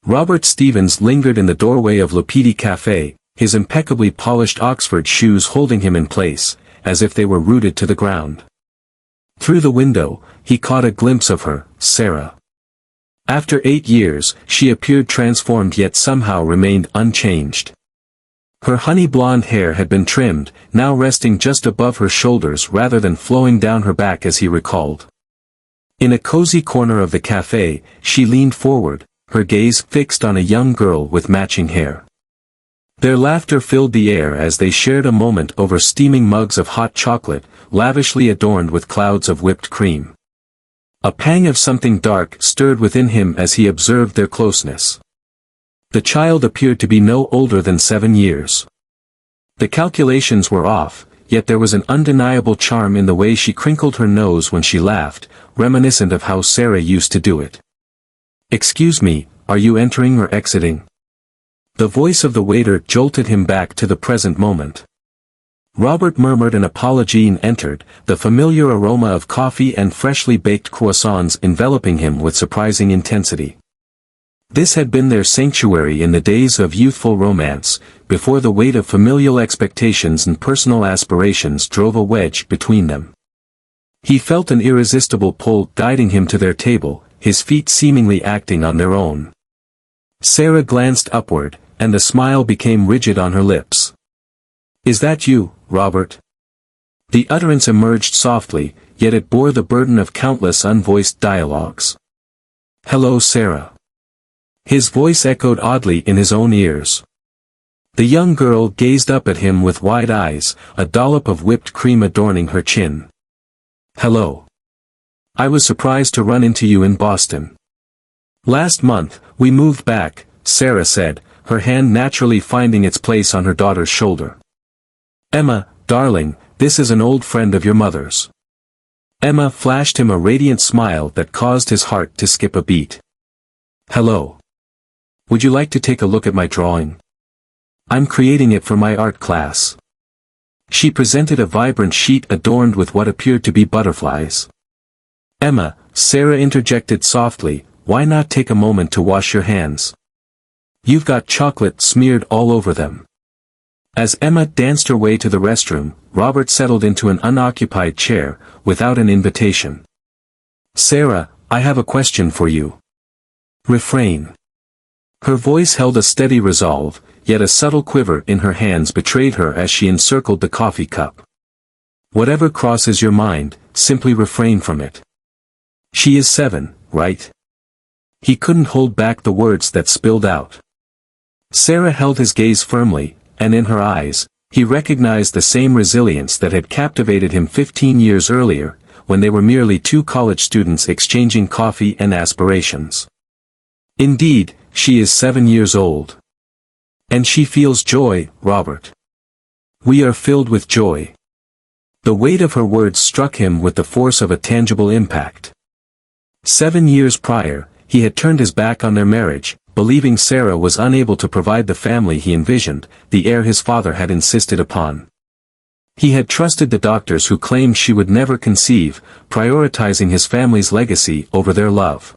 Robert Stevens lingered in the doorway of Le Petit Café, his impeccably polished Oxford shoes holding him in place, as if they were rooted to the ground. Through the window, he caught a glimpse of her, Sarah. After 8 years, she appeared transformed yet somehow remained unchanged. Her honey blonde hair had been trimmed, now resting just above her shoulders rather than flowing down her back as he recalled. In a cozy corner of the café, she leaned forward, her gaze fixed on a young girl with matching hair. Their laughter filled the air as they shared a moment over steaming mugs of hot chocolate, lavishly adorned with clouds of whipped cream. A pang of something dark stirred within him as he observed their closeness. The child appeared to be no older than 7 years. The calculations were off, yet there was an undeniable charm in the way she crinkled her nose when she laughed, reminiscent of how Sarah used to do it. "Excuse me, are you entering or exiting?" The voice of the waiter jolted him back to the present moment. Robert murmured an apology and entered, the familiar aroma of coffee and freshly baked croissants enveloping him with surprising intensity. This had been their sanctuary in the days of youthful romance, before the weight of familial expectations and personal aspirations drove a wedge between them. He felt an irresistible pull guiding him to their table, his feet seemingly acting on their own. Sarah glanced upward, and the smile became rigid on her lips. "Is that you, Robert?" The utterance emerged softly, yet it bore the burden of countless unvoiced dialogues. "Hello, Sarah." His voice echoed oddly in his own ears. The young girl gazed up at him with wide eyes, a dollop of whipped cream adorning her chin. "Hello. I was surprised to run into you in Boston." "Last month, we moved back," Sarah said, her hand naturally finding its place on her daughter's shoulder. "Emma, darling, this is an old friend of your mother's." Emma flashed him a radiant smile that caused his heart to skip a beat. "Hello. Would you like to take a look at my drawing? I'm creating it for my art class." She presented a vibrant sheet adorned with what appeared to be butterflies. "Emma," Sarah interjected softly, "why not take a moment to wash your hands? You've got chocolate smeared all over them." As Emma danced her way to the restroom, Robert settled into an unoccupied chair, without an invitation. "Sarah, I have a question for you." "Refrain." Her voice held a steady resolve, yet a subtle quiver in her hands betrayed her as she encircled the coffee cup. "Whatever crosses your mind, simply refrain from it. She is 7, right?" He couldn't hold back the words that spilled out. Sarah held his gaze firmly, and in her eyes, he recognized the same resilience that had captivated him 15 years earlier, when they were merely two college students exchanging coffee and aspirations. "Indeed, she is 7 years old. And she feels joy, Robert. We are filled with joy." The weight of her words struck him with the force of a tangible impact. 7 years prior, he had turned his back on their marriage, believing Sarah was unable to provide the family he envisioned, the heir his father had insisted upon. He had trusted the doctors who claimed she would never conceive, prioritizing his family's legacy over their love.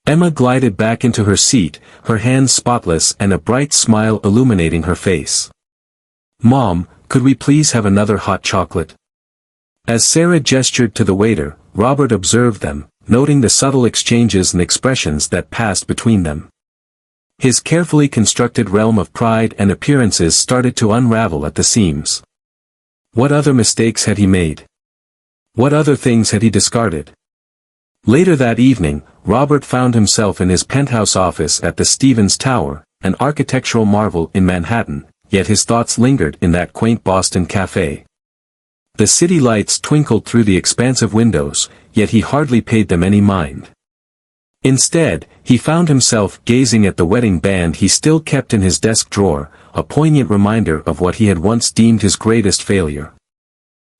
Emma glided back into her seat, her hands spotless and a bright smile illuminating her face. "Mom, could we please have another hot chocolate?" As Sarah gestured to the waiter, Robert observed them, noting the subtle exchanges and expressions that passed between them. His carefully constructed realm of pride and appearances started to unravel at the seams. What other mistakes had he made? What other things had he discarded? Later that evening, Robert found himself in his penthouse office at the Stevens Tower, an architectural marvel in Manhattan, yet his thoughts lingered in that quaint Boston café. The city lights twinkled through the expansive windows, yet he hardly paid them any mind. Instead, he found himself gazing at the wedding band he still kept in his desk drawer, a poignant reminder of what he had once deemed his greatest failure.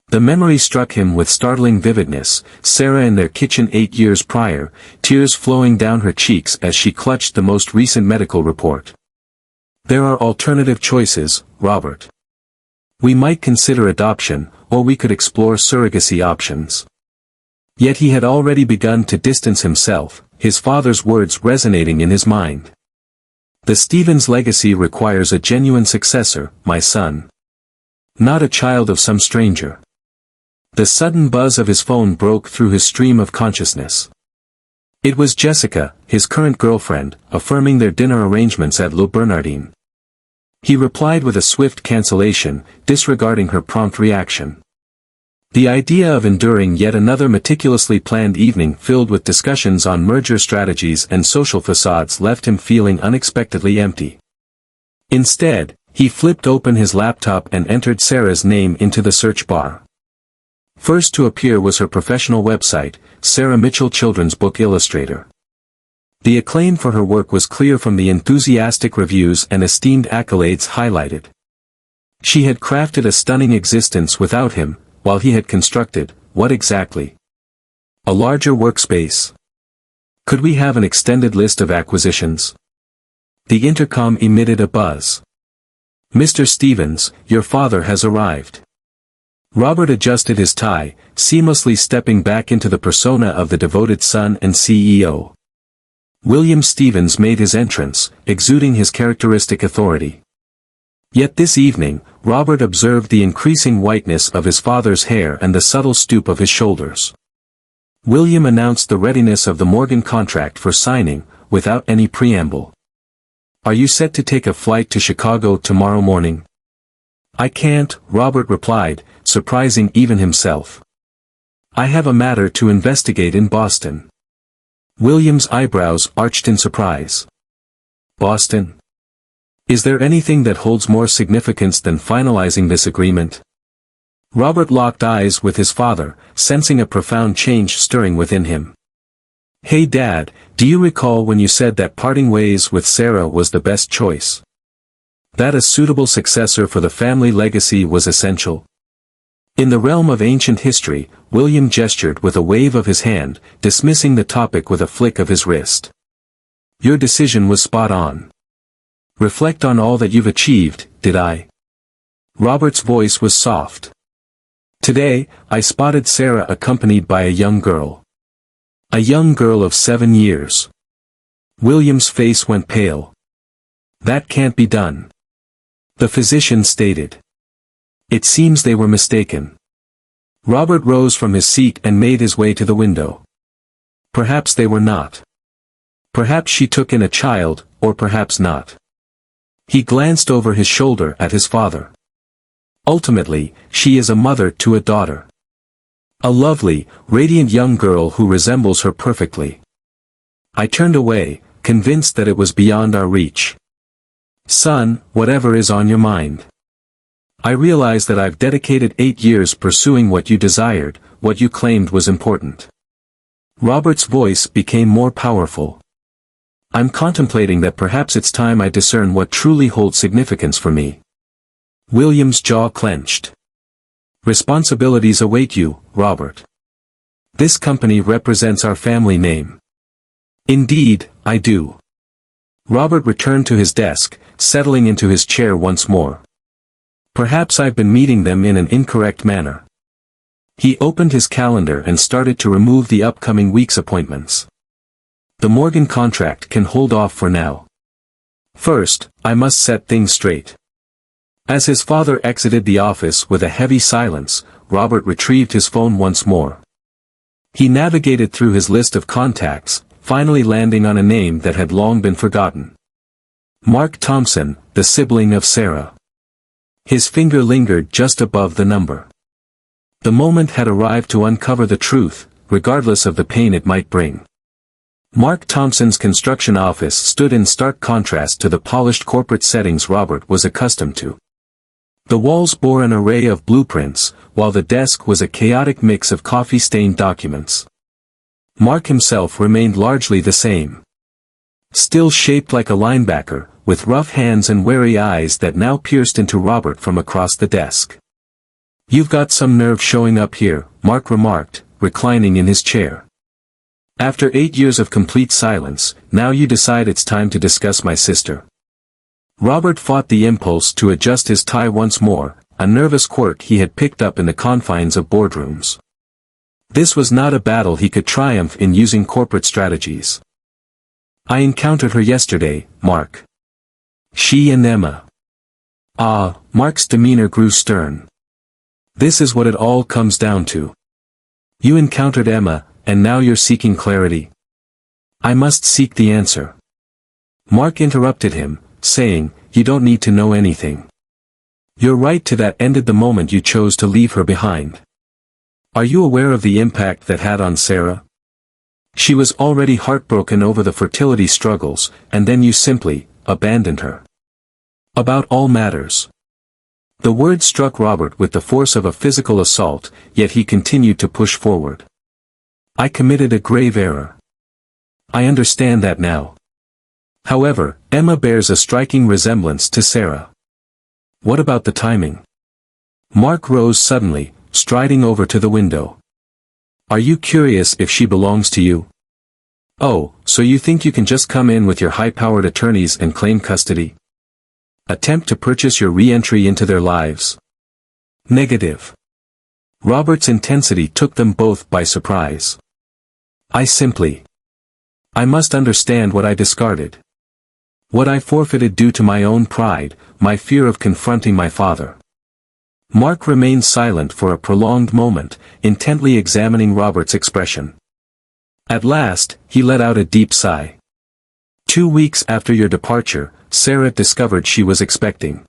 The memory struck him with startling vividness, Sarah in their kitchen 8 years prior, tears flowing down her cheeks as she clutched the most recent medical report. "There are alternative choices, Robert. We might consider adoption, or we could explore surrogacy options." Yet he had already begun to distance himself, his father's words resonating in his mind. The Stevens legacy requires a genuine successor, my son. Not a child of some stranger. The sudden buzz of his phone broke through his stream of consciousness. It was Jessica, his current girlfriend, affirming their dinner arrangements at Le Bernardin. He replied with a swift cancellation, disregarding her prompt reaction. The idea of enduring yet another meticulously planned evening filled with discussions on merger strategies and social facades left him feeling unexpectedly empty. Instead, he flipped open his laptop and entered Sarah's name into the search bar. First to appear was her professional website, Sarah Mitchell Children's Book Illustrator. The acclaim for her work was clear from the enthusiastic reviews and esteemed accolades highlighted. She had crafted a stunning existence without him, while he had constructed, what exactly? A larger workspace? Could we have an extended list of acquisitions? The intercom emitted a buzz. Mr. Stevens, your father has arrived. Robert adjusted his tie, seamlessly stepping back into the persona of the devoted son and CEO. William Stevens made his entrance, exuding his characteristic authority. Yet this evening, Robert observed the increasing whiteness of his father's hair and the subtle stoop of his shoulders. William announced the readiness of the Morgan contract for signing, without any preamble. Are you set to take a flight to Chicago tomorrow morning? I can't, Robert replied, surprising even himself. I have a matter to investigate in Boston. William's eyebrows arched in surprise. Boston? Is there anything that holds more significance than finalizing this agreement? Robert locked eyes with his father, sensing a profound change stirring within him. Hey Dad, do you recall when you said that parting ways with Sarah was the best choice? That a suitable successor for the family legacy was essential? In the realm of ancient history, William gestured with a wave of his hand, dismissing the topic with a flick of his wrist. Your decision was spot on. Reflect on all that you've achieved, did I? Robert's voice was soft. Today, I spotted Sarah accompanied by a young girl. A young girl of 7 years. William's face went pale. That can't be done. The physician stated. It seems they were mistaken. Robert rose from his seat and made his way to the window. Perhaps they were not. Perhaps she took in a child, or perhaps not. He glanced over his shoulder at his father. Ultimately, she is a mother to a daughter. A lovely, radiant young girl who resembles her perfectly. I turned away, convinced that it was beyond our reach. Son, whatever is on your mind. I realize that I've dedicated 8 years pursuing what you desired, what you claimed was important. Robert's voice became more powerful. I'm contemplating that perhaps it's time I discern what truly holds significance for me. William's jaw clenched. Responsibilities await you, Robert. This company represents our family name. Indeed, I do. Robert returned to his desk, settling into his chair once more. Perhaps I've been meeting them in an incorrect manner. He opened his calendar and started to remove the upcoming week's appointments. The Morgan contract can hold off for now. First, I must set things straight. As his father exited the office with a heavy silence, Robert retrieved his phone once more. He navigated through his list of contacts, finally landing on a name that had long been forgotten. Mark Thompson, the sibling of Sarah. His finger lingered just above the number. The moment had arrived to uncover the truth, regardless of the pain it might bring. Mark Thompson's construction office stood in stark contrast to the polished corporate settings Robert was accustomed to. The walls bore an array of blueprints, while the desk was a chaotic mix of coffee-stained documents. Mark himself remained largely the same. Still shaped like a linebacker, with rough hands and wary eyes that now pierced into Robert from across the desk. You've got some nerve showing up here, Mark remarked, reclining in his chair. After 8 years of complete silence, now you decide it's time to discuss my sister. Robert fought the impulse to adjust his tie once more, a nervous quirk he had picked up in the confines of boardrooms. This was not a battle he could triumph in using corporate strategies. I encountered her yesterday, Mark. She and Emma. Ah, Mark's demeanor grew stern. This is what it all comes down to. You encountered Emma, and now you're seeking clarity. I must seek the answer. Mark interrupted him, saying, you don't need to know anything. Your right to that ended the moment you chose to leave her behind. Are you aware of the impact that had on Sarah? She was already heartbroken over the fertility struggles, and then you simply abandoned her. About all matters. The word struck Robert with the force of a physical assault, yet he continued to push forward. I committed a grave error. I understand that now. However, Emma bears a striking resemblance to Sarah. What about the timing? Mark rose suddenly, striding over to the window. Are you curious if she belongs to you? Oh, so you think you can just come in with your high-powered attorneys and claim custody? Attempt to purchase your re-entry into their lives? Negative. Robert's intensity took them both by surprise. I must understand what I discarded. What I forfeited due to my own pride, my fear of confronting my father. Mark remained silent for a prolonged moment, intently examining Robert's expression. At last, he let out a deep sigh. 2 weeks after your departure, Sarah discovered she was expecting.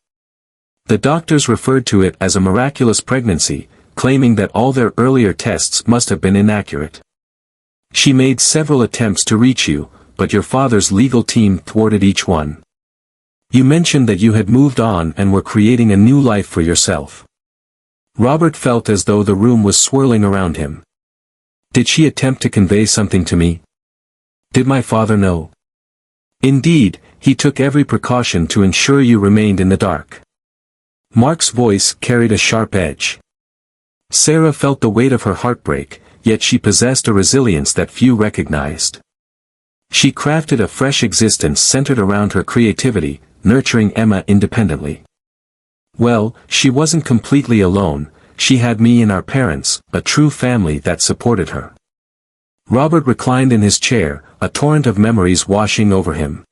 The doctors referred to it as a miraculous pregnancy, claiming that all their earlier tests must have been inaccurate. She made several attempts to reach you, but your father's legal team thwarted each one. You mentioned that you had moved on and were creating a new life for yourself. Robert felt as though the room was swirling around him. Did she attempt to convey something to me? Did my father know? Indeed, he took every precaution to ensure you remained in the dark. Mark's voice carried a sharp edge. Sarah felt the weight of her heartbreak, yet she possessed a resilience that few recognized. She crafted a fresh existence centered around her creativity, nurturing Emma independently. Well, she wasn't completely alone, she had me and our parents, a true family that supported her. Robert reclined in his chair, a torrent of memories washing over him.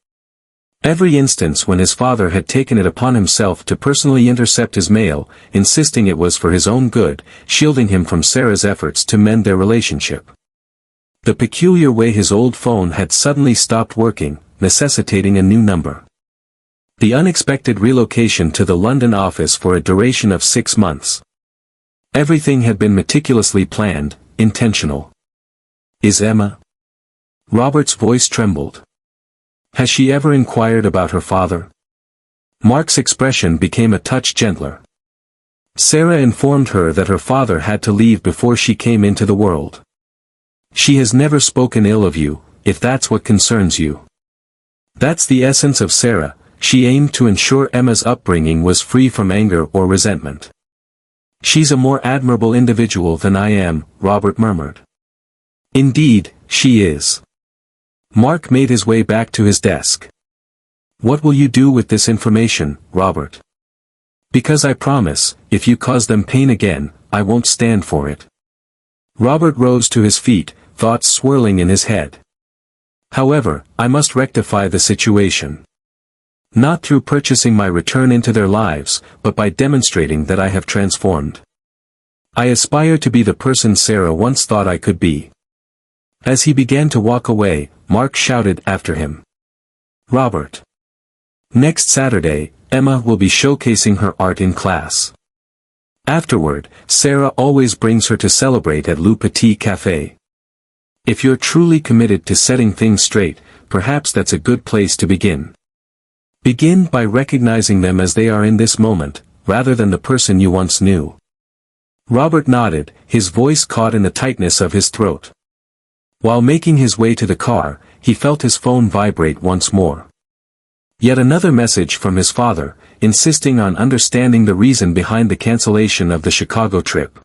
Every instance when his father had taken it upon himself to personally intercept his mail, insisting it was for his own good, shielding him from Sarah's efforts to mend their relationship. The peculiar way his old phone had suddenly stopped working, necessitating a new number. The unexpected relocation to the London office for a duration of 6 months. Everything had been meticulously planned, intentional. Is Emma? Robert's voice trembled. Has she ever inquired about her father? Mark's expression became a touch gentler. Sarah informed her that her father had to leave before she came into the world. She has never spoken ill of you, if that's what concerns you. That's the essence of Sarah, she aimed to ensure Emma's upbringing was free from anger or resentment. She's a more admirable individual than I am, Robert murmured. Indeed, she is. Mark made his way back to his desk. What will you do with this information, Robert? Because I promise, if you cause them pain again, I won't stand for it. Robert rose to his feet, thoughts swirling in his head. However, I must rectify the situation. Not through purchasing my return into their lives, but by demonstrating that I have transformed. I aspire to be the person Sarah once thought I could be. As he began to walk away, Mark shouted after him. Robert. Next Saturday, Emma will be showcasing her art in class. Afterward, Sarah always brings her to celebrate at Le Petit Café. If you're truly committed to setting things straight, perhaps that's a good place to begin. Begin by recognizing them as they are in this moment, rather than the person you once knew. Robert nodded, his voice caught in the tightness of his throat. While making his way to the car, he felt his phone vibrate once more. Yet another message from his father, insisting on understanding the reason behind the cancellation of the Chicago trip.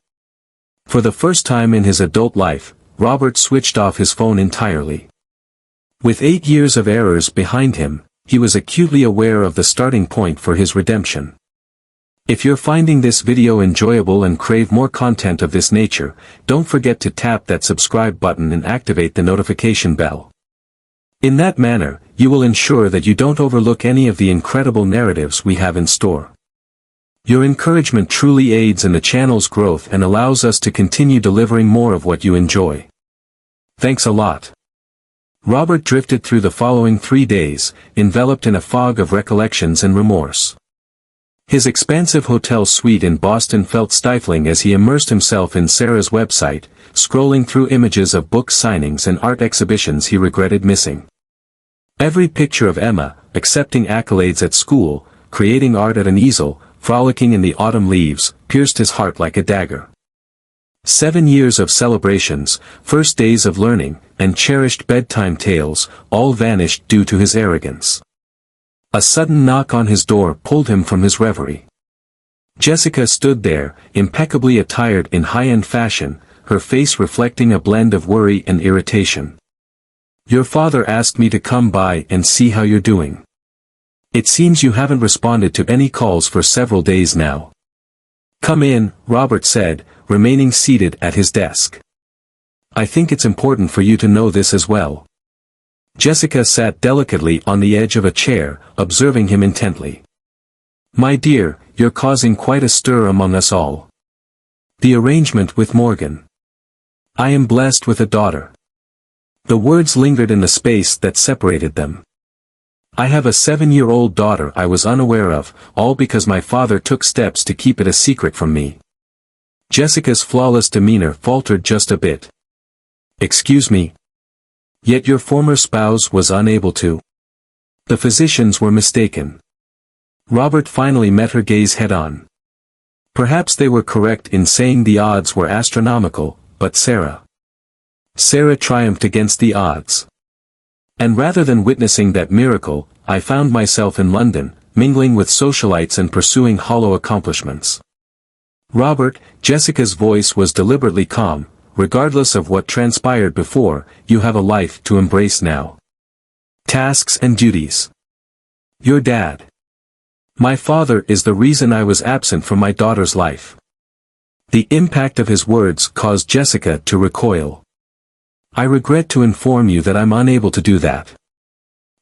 For the first time in his adult life, Robert switched off his phone entirely. With 8 years of errors behind him, he was acutely aware of the starting point for his redemption. If you're finding this video enjoyable and crave more content of this nature, don't forget to tap that subscribe button and activate the notification bell. In that manner, you will ensure that you don't overlook any of the incredible narratives we have in store. Your encouragement truly aids in the channel's growth and allows us to continue delivering more of what you enjoy. Thanks a lot. Robert drifted through the following 3 days, enveloped in a fog of recollections and remorse. His expansive hotel suite in Boston felt stifling as he immersed himself in Sarah's website, scrolling through images of book signings and art exhibitions he regretted missing. Every picture of Emma, accepting accolades at school, creating art at an easel, frolicking in the autumn leaves, pierced his heart like a dagger. 7 years of celebrations, first days of learning, and cherished bedtime tales, all vanished due to his arrogance. A sudden knock on his door pulled him from his reverie. Jessica stood there, impeccably attired in high-end fashion, her face reflecting a blend of worry and irritation. "Your father asked me to come by and see how you're doing. It seems you haven't responded to any calls for several days now." "Come in," Robert said, remaining seated at his desk. "I think it's important for you to know this as well." Jessica sat delicately on the edge of a chair, observing him intently. "My dear, you're causing quite a stir among us all. The arrangement with Morgan. I am blessed with a daughter." The words lingered in the space that separated them. "I have a 7-year-old daughter I was unaware of, all because my father took steps to keep it a secret from me." Jessica's flawless demeanor faltered just a bit. "Excuse me? Yet your former spouse was unable to?" The physicians were mistaken. Robert finally met her gaze head-on. Perhaps they were correct in saying the odds were astronomical, but Sarah triumphed against the odds. "And rather than witnessing that miracle, I found myself in London, mingling with socialites and pursuing hollow accomplishments." "Robert," Jessica's voice was deliberately calm, "regardless of what transpired before, you have a life to embrace now. Tasks and duties. Your dad. My father is the reason I was absent from my daughter's life." The impact of his words caused Jessica to recoil. "I regret to inform you that I'm unable to do that.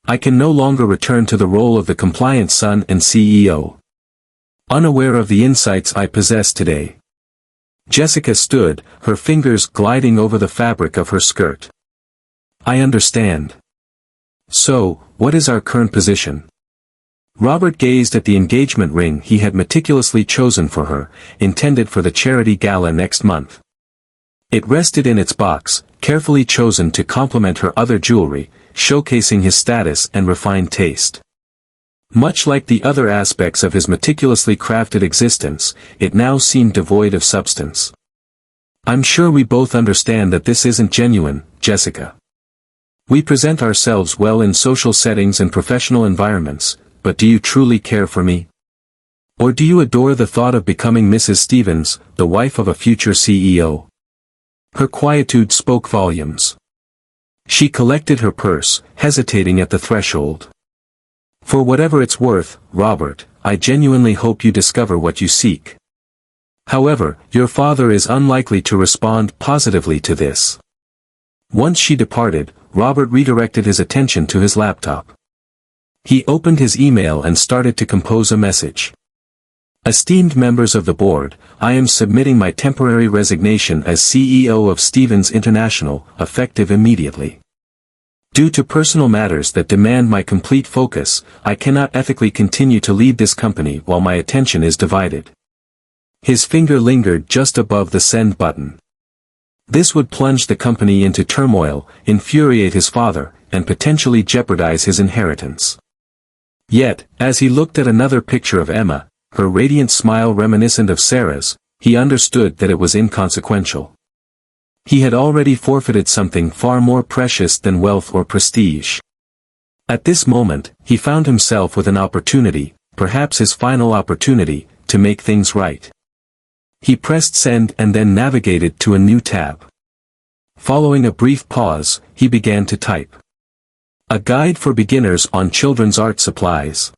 I can no longer return to the role of the compliant son and CEO. Unaware of the insights I possess today." Jessica stood, her fingers gliding over the fabric of her skirt. "I understand. So, what is our current position?" Robert gazed at the engagement ring he had meticulously chosen for her, intended for the charity gala next month. It rested in its box, carefully chosen to complement her other jewelry, showcasing his status and refined taste. Much like the other aspects of his meticulously crafted existence, it now seemed devoid of substance. "I'm sure we both understand that this isn't genuine, Jessica. We present ourselves well in social settings and professional environments, but do you truly care for me? Or do you adore the thought of becoming Mrs. Stevens, the wife of a future CEO?" Her quietude spoke volumes. She collected her purse, hesitating at the threshold. "For whatever it's worth, Robert, I genuinely hope you discover what you seek. However, your father is unlikely to respond positively to this." Once she departed, Robert redirected his attention to his laptop. He opened his email and started to compose a message. "Esteemed members of the board, I am submitting my temporary resignation as CEO of Stevens International, effective immediately. Due to personal matters that demand my complete focus, I cannot ethically continue to lead this company while my attention is divided." His finger lingered just above the send button. This would plunge the company into turmoil, infuriate his father, and potentially jeopardize his inheritance. Yet, as he looked at another picture of Emma, her radiant smile reminiscent of Sarah's, he understood that it was inconsequential. He had already forfeited something far more precious than wealth or prestige. At this moment, he found himself with an opportunity, perhaps his final opportunity, to make things right. He pressed send and then navigated to a new tab. Following a brief pause, he began to type. "A guide for beginners on children's art supplies."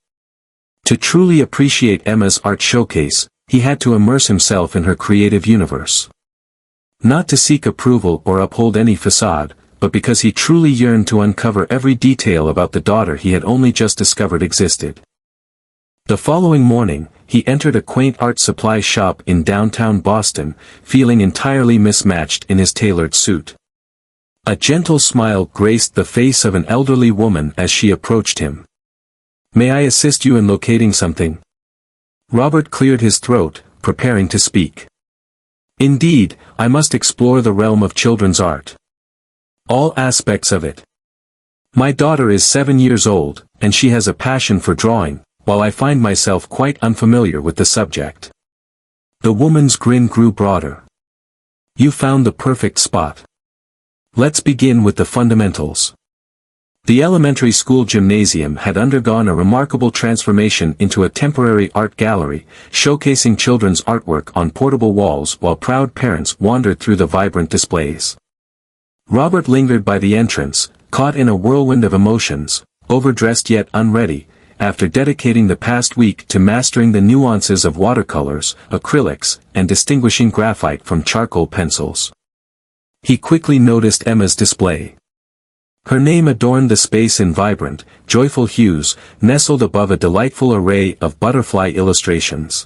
To truly appreciate Emma's art showcase, he had to immerse himself in her creative universe. Not to seek approval or uphold any facade, but because he truly yearned to uncover every detail about the daughter he had only just discovered existed. The following morning, he entered a quaint art supply shop in downtown Boston, feeling entirely mismatched in his tailored suit. A gentle smile graced the face of an elderly woman as she approached him. "May I assist you in locating something?" Robert cleared his throat, preparing to speak. "Indeed, I must explore the realm of children's art. All aspects of it. My daughter is 7 years old, and she has a passion for drawing, while I find myself quite unfamiliar with the subject." The woman's grin grew broader. "You found the perfect spot. Let's begin with the fundamentals." The elementary school gymnasium had undergone a remarkable transformation into a temporary art gallery, showcasing children's artwork on portable walls while proud parents wandered through the vibrant displays. Robert lingered by the entrance, caught in a whirlwind of emotions, overdressed yet unready, after dedicating the past week to mastering the nuances of watercolors, acrylics, and distinguishing graphite from charcoal pencils. He quickly noticed Emma's display. Her name adorned the space in vibrant, joyful hues, nestled above a delightful array of butterfly illustrations.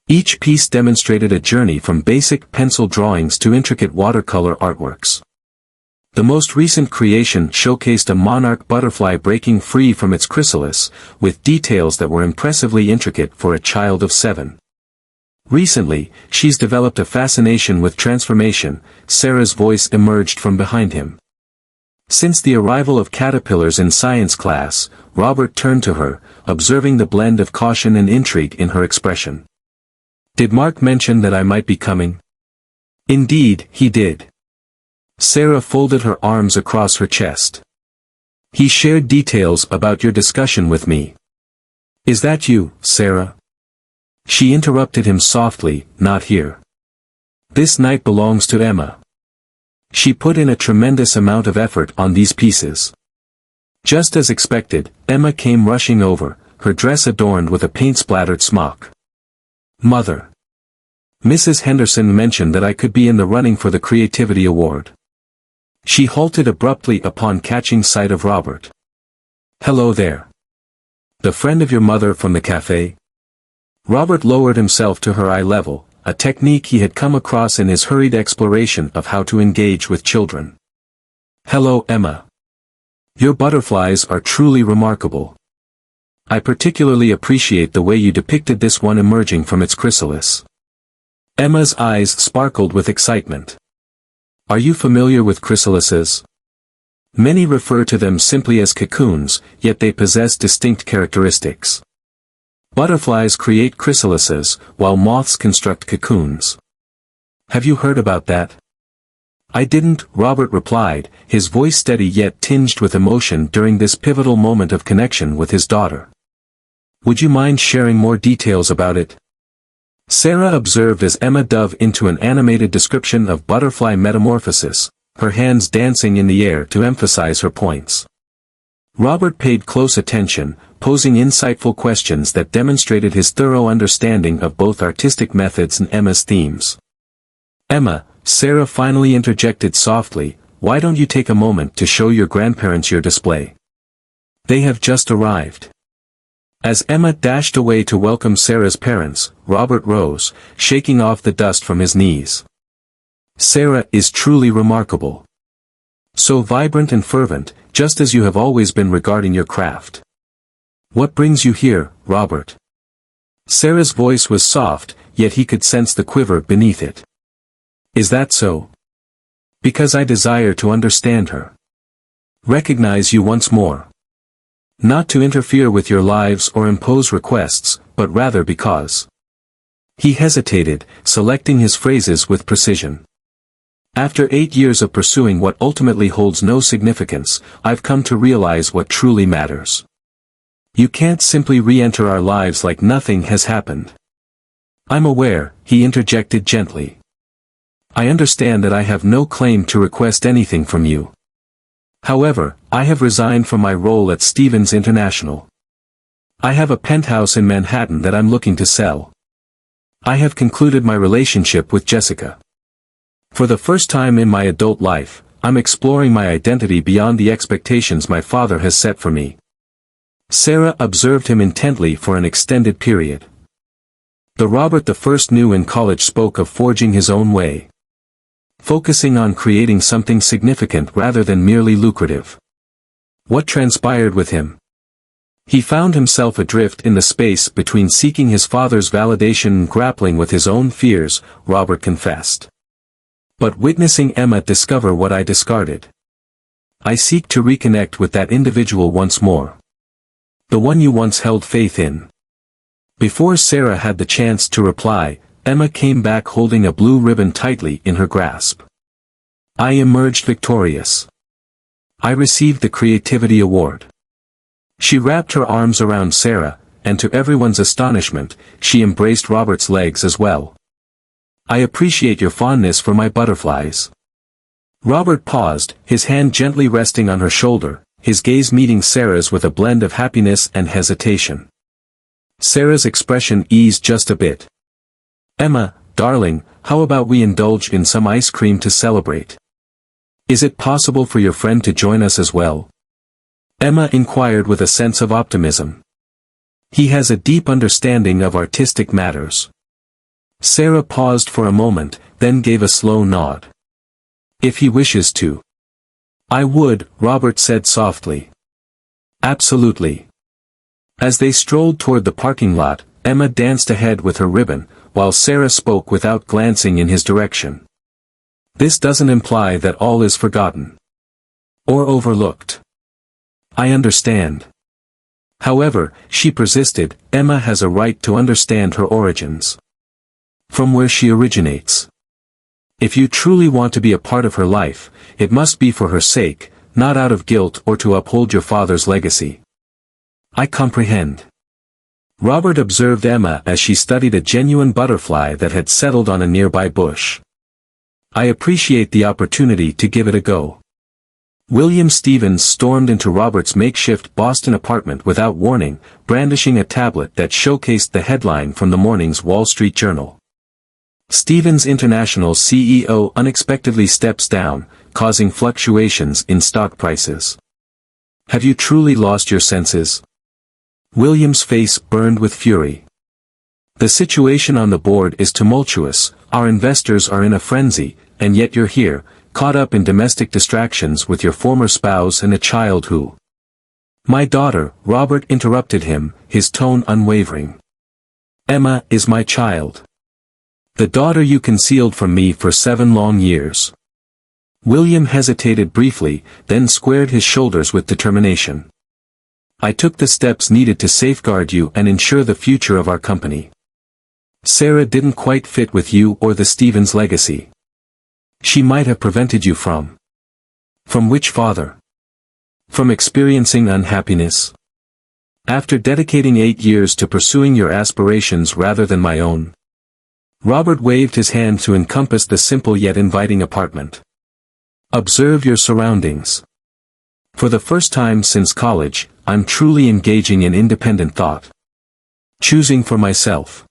Each piece demonstrated a journey from basic pencil drawings to intricate watercolor artworks. The most recent creation showcased a monarch butterfly breaking free from its chrysalis, with details that were impressively intricate for a child of 7. Recently, she's developed a fascination with transformation. Sarah's voice emerged from behind him. Since the arrival of caterpillars in science class, Robert turned to her, observing the blend of caution and intrigue in her expression. "Did Mark mention that I might be coming?" "Indeed, he did." Sarah folded her arms across her chest. "He shared details about your discussion with me." "Is that you, Sarah?" She interrupted him softly, "Not here. This night belongs to Emma. She put in a tremendous amount of effort on these pieces." Just as expected, Emma came rushing over, her dress adorned with a paint-splattered smock. "Mother. Mrs. Henderson mentioned that I could be in the running for the Creativity Award." She halted abruptly upon catching sight of Robert. "Hello there. The friend of your mother from the cafe?" Robert lowered himself to her eye level, a technique he had come across in his hurried exploration of how to engage with children. "Hello, Emma. Your butterflies are truly remarkable. I particularly appreciate the way you depicted this one emerging from its chrysalis." Emma's eyes sparkled with excitement. "Are you familiar with chrysalises? Many refer to them simply as cocoons, yet they possess distinct characteristics. Butterflies create chrysalises, while moths construct cocoons. Have you heard about that?" "I didn't," Robert replied, his voice steady yet tinged with emotion during this pivotal moment of connection with his daughter. "Would you mind sharing more details about it?" Sarah observed as Emma dove into an animated description of butterfly metamorphosis, her hands dancing in the air to emphasize her points. Robert paid close attention, posing insightful questions that demonstrated his thorough understanding of both artistic methods and Emma's themes. "Emma," Sarah finally interjected softly, "why don't you take a moment to show your grandparents your display? They have just arrived." As Emma dashed away to welcome Sarah's parents, Robert rose, shaking off the dust from his knees. "Sarah is truly remarkable. So vibrant and fervent, just as you have always been regarding your craft. What brings you here, Robert?" Sarah's voice was soft, yet he could sense the quiver beneath it. "Is that so?" "Because I desire to understand her. Recognize you once more. Not to interfere with your lives or impose requests, but rather because." He hesitated, selecting his phrases with precision. "After 8 years of pursuing what ultimately holds no significance, I've come to realize what truly matters. You can't simply re-enter our lives like nothing has happened." "I'm aware," he interjected gently. "I understand that I have no claim to request anything from you. However, I have resigned from my role at Stevens International. I have a penthouse in Manhattan that I'm looking to sell. I have concluded my relationship with Jessica. For the first time in my adult life, I'm exploring my identity beyond the expectations my father has set for me. Sarah observed him intently for an extended period. The Robert the First knew in college spoke of forging his own way. Focusing on creating something significant rather than merely lucrative. What transpired with him? He found himself adrift in the space between seeking his father's validation and grappling with his own fears, Robert confessed. But witnessing Emma discover what I discarded. I seek to reconnect with that individual once more. The one you once held faith in. Before Sarah had the chance to reply, Emma came back holding a blue ribbon tightly in her grasp. I emerged victorious. I received the Creativity Award. She wrapped her arms around Sarah, and to everyone's astonishment, she embraced Robert's legs as well. I appreciate your fondness for my butterflies. Robert paused, his hand gently resting on her shoulder, his gaze meeting Sarah's with a blend of happiness and hesitation. Sarah's expression eased just a bit. Emma, darling, how about we indulge in some ice cream to celebrate? Is it possible for your friend to join us as well? Emma inquired with a sense of optimism. He has a deep understanding of artistic matters. Sarah paused for a moment, then gave a slow nod. If he wishes to. I would, Robert said softly. Absolutely. As they strolled toward the parking lot, Emma danced ahead with her ribbon, while Sarah spoke without glancing in his direction. This doesn't imply that all is forgotten. Or overlooked. I understand. However, she persisted, Emma has a right to understand her origins. From where she originates. If you truly want to be a part of her life, it must be for her sake, not out of guilt or to uphold your father's legacy. I comprehend. Robert observed Emma as she studied a genuine butterfly that had settled on a nearby bush. I appreciate the opportunity to give it a go. William Stevens stormed into Robert's makeshift Boston apartment without warning, brandishing a tablet that showcased the headline from the morning's Wall Street Journal. Stevens International CEO unexpectedly steps down, causing fluctuations in stock prices. Have you truly lost your senses? William's face burned with fury. The situation on the board is tumultuous, our investors are in a frenzy, and yet you're here, caught up in domestic distractions with your former spouse and a child who... My daughter, Robert interrupted him, his tone unwavering. Emma is my child. The daughter you concealed from me for 7 long years. William hesitated briefly, then squared his shoulders with determination. I took the steps needed to safeguard you and ensure the future of our company. Sarah didn't quite fit with you or the Stevens legacy. She might have prevented you from... From which father? From experiencing unhappiness? After dedicating 8 years to pursuing your aspirations rather than my own. Robert waved his hand to encompass the simple yet inviting apartment. Observe your surroundings. For the first time since college, I'm truly engaging in independent thought. Choosing for myself.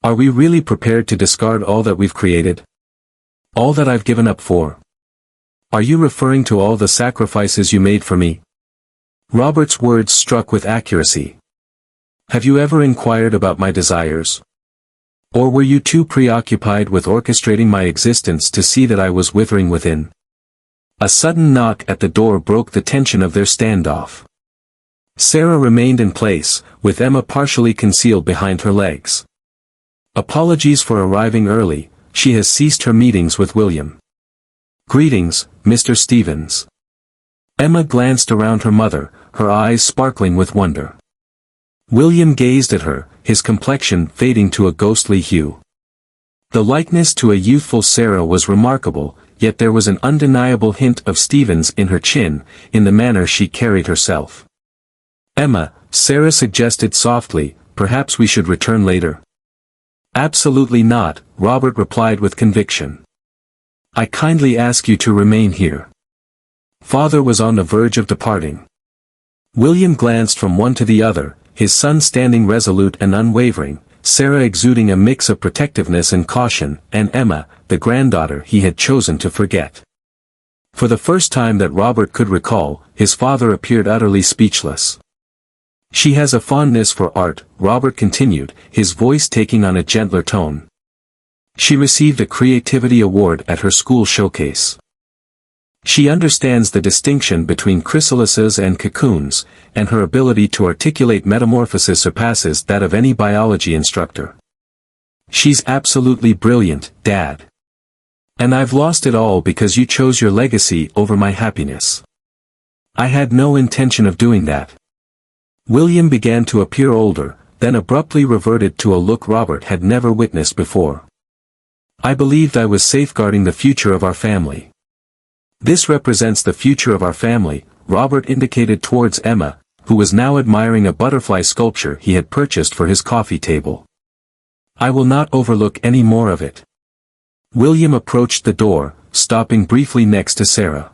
Are we really prepared to discard all that we've created? All that I've given up for? Are you referring to all the sacrifices you made for me? Robert's words struck with accuracy. Have you ever inquired about my desires? Or were you too preoccupied with orchestrating my existence to see that I was withering within? A sudden knock at the door broke the tension of their standoff. Sarah remained in place, with Emma partially concealed behind her legs. Apologies for arriving early, she has ceased her meetings with William. Greetings, Mr. Stevens. Emma glanced around her mother, her eyes sparkling with wonder. William gazed at her, his complexion fading to a ghostly hue. The likeness to a youthful Sarah was remarkable, yet there was an undeniable hint of Stevens in her chin, in the manner she carried herself. Emma, Sarah suggested softly, perhaps we should return later. Absolutely not, Robert replied with conviction. I kindly ask you to remain here. Father was on the verge of departing. William glanced from one to the other, his son standing resolute and unwavering, Sarah exuding a mix of protectiveness and caution, and Emma, the granddaughter he had chosen to forget. For the first time that Robert could recall, his father appeared utterly speechless. She has a fondness for art, Robert continued, his voice taking on a gentler tone. She received a creativity award at her school showcase. She understands the distinction between chrysalises and cocoons, and her ability to articulate metamorphosis surpasses that of any biology instructor. She's absolutely brilliant, Dad. And I've lost it all because you chose your legacy over my happiness. I had no intention of doing that. William began to appear older, then abruptly reverted to a look Robert had never witnessed before. I believed I was safeguarding the future of our family. This represents the future of our family, Robert indicated towards Emma, who was now admiring a butterfly sculpture he had purchased for his coffee table. I will not overlook any more of it. William approached the door, stopping briefly next to Sarah.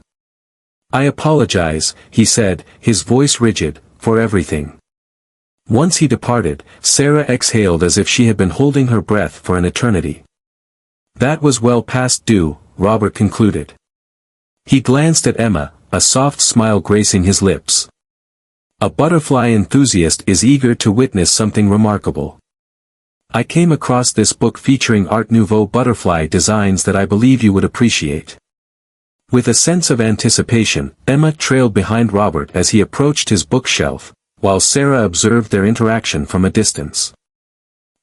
I apologize, he said, his voice rigid, for everything. Once he departed, Sarah exhaled as if she had been holding her breath for an eternity. That was well past due, Robert concluded. He glanced at Emma, a soft smile gracing his lips. A butterfly enthusiast is eager to witness something remarkable. I came across this book featuring Art Nouveau butterfly designs that I believe you would appreciate. With a sense of anticipation, Emma trailed behind Robert as he approached his bookshelf, while Sarah observed their interaction from a distance.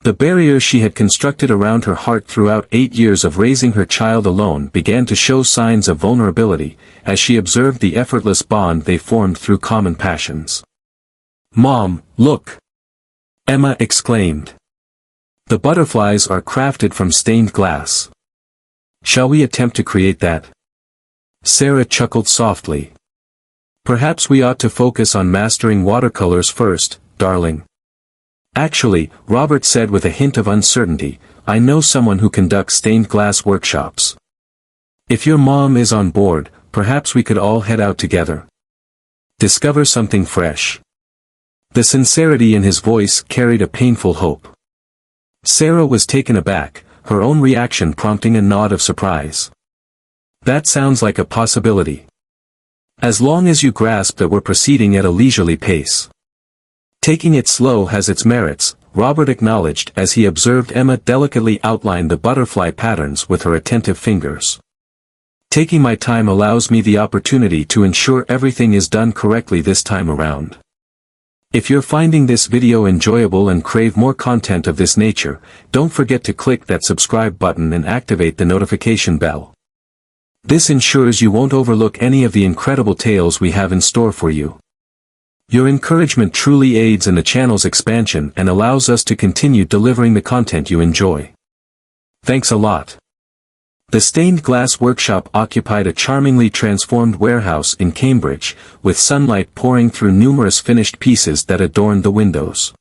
The barrier she had constructed around her heart throughout 8 years of raising her child alone began to show signs of vulnerability, as she observed the effortless bond they formed through common passions. Mom, look! Emma exclaimed. The butterflies are crafted from stained glass. Shall we attempt to create that? Sarah chuckled softly. Perhaps we ought to focus on mastering watercolors first, darling. Actually, Robert said with a hint of uncertainty, I know someone who conducts stained glass workshops. If your mom is on board, perhaps we could all head out together. Discover something fresh. The sincerity in his voice carried a painful hope. Sarah was taken aback, her own reaction prompting a nod of surprise. That sounds like a possibility. As long as you grasp that we're proceeding at a leisurely pace. Taking it slow has its merits, Robert acknowledged as he observed Emma delicately outline the butterfly patterns with her attentive fingers. Taking my time allows me the opportunity to ensure everything is done correctly this time around. If you're finding this video enjoyable and crave more content of this nature, don't forget to click that subscribe button and activate the notification bell. This ensures you won't overlook any of the incredible tales we have in store for you. Your encouragement truly aids in the channel's expansion and allows us to continue delivering the content you enjoy. Thanks a lot. The stained glass workshop occupied a charmingly transformed warehouse in Cambridge, with sunlight pouring through numerous finished pieces that adorned the windows.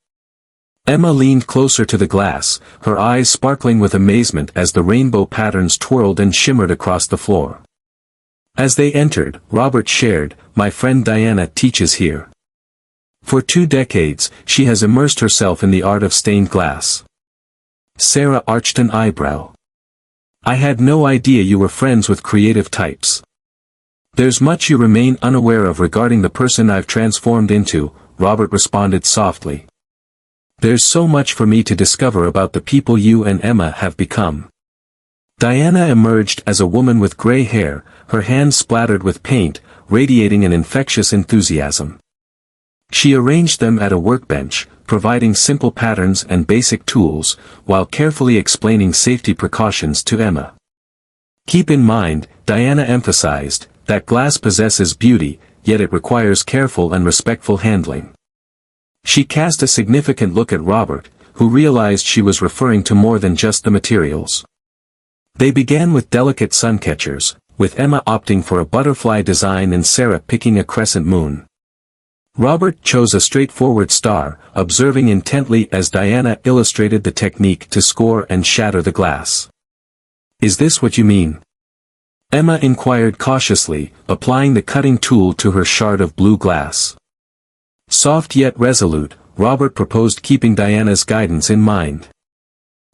Emma leaned closer to the glass, her eyes sparkling with amazement as the rainbow patterns twirled and shimmered across the floor. As they entered, Robert shared, my friend Diana teaches here. For 2 decades, she has immersed herself in the art of stained glass. Sarah arched an eyebrow. I had no idea you were friends with creative types. There's much you remain unaware of regarding the person I've transformed into, Robert responded softly. There's so much for me to discover about the people you and Emma have become. Diana emerged as a woman with gray hair, her hands splattered with paint, radiating an infectious enthusiasm. She arranged them at a workbench, providing simple patterns and basic tools, while carefully explaining safety precautions to Emma. Keep in mind, Diana emphasized, that glass possesses beauty, yet it requires careful and respectful handling. She cast a significant look at Robert, who realized she was referring to more than just the materials. They began with delicate sun catchers, with Emma opting for a butterfly design and Sarah picking a crescent moon. Robert chose a straightforward star, observing intently as Diana illustrated the technique to score and shatter the glass. Is this what you mean? Emma inquired cautiously, applying the cutting tool to her shard of blue glass. Soft yet resolute, Robert proposed keeping Diana's guidance in mind.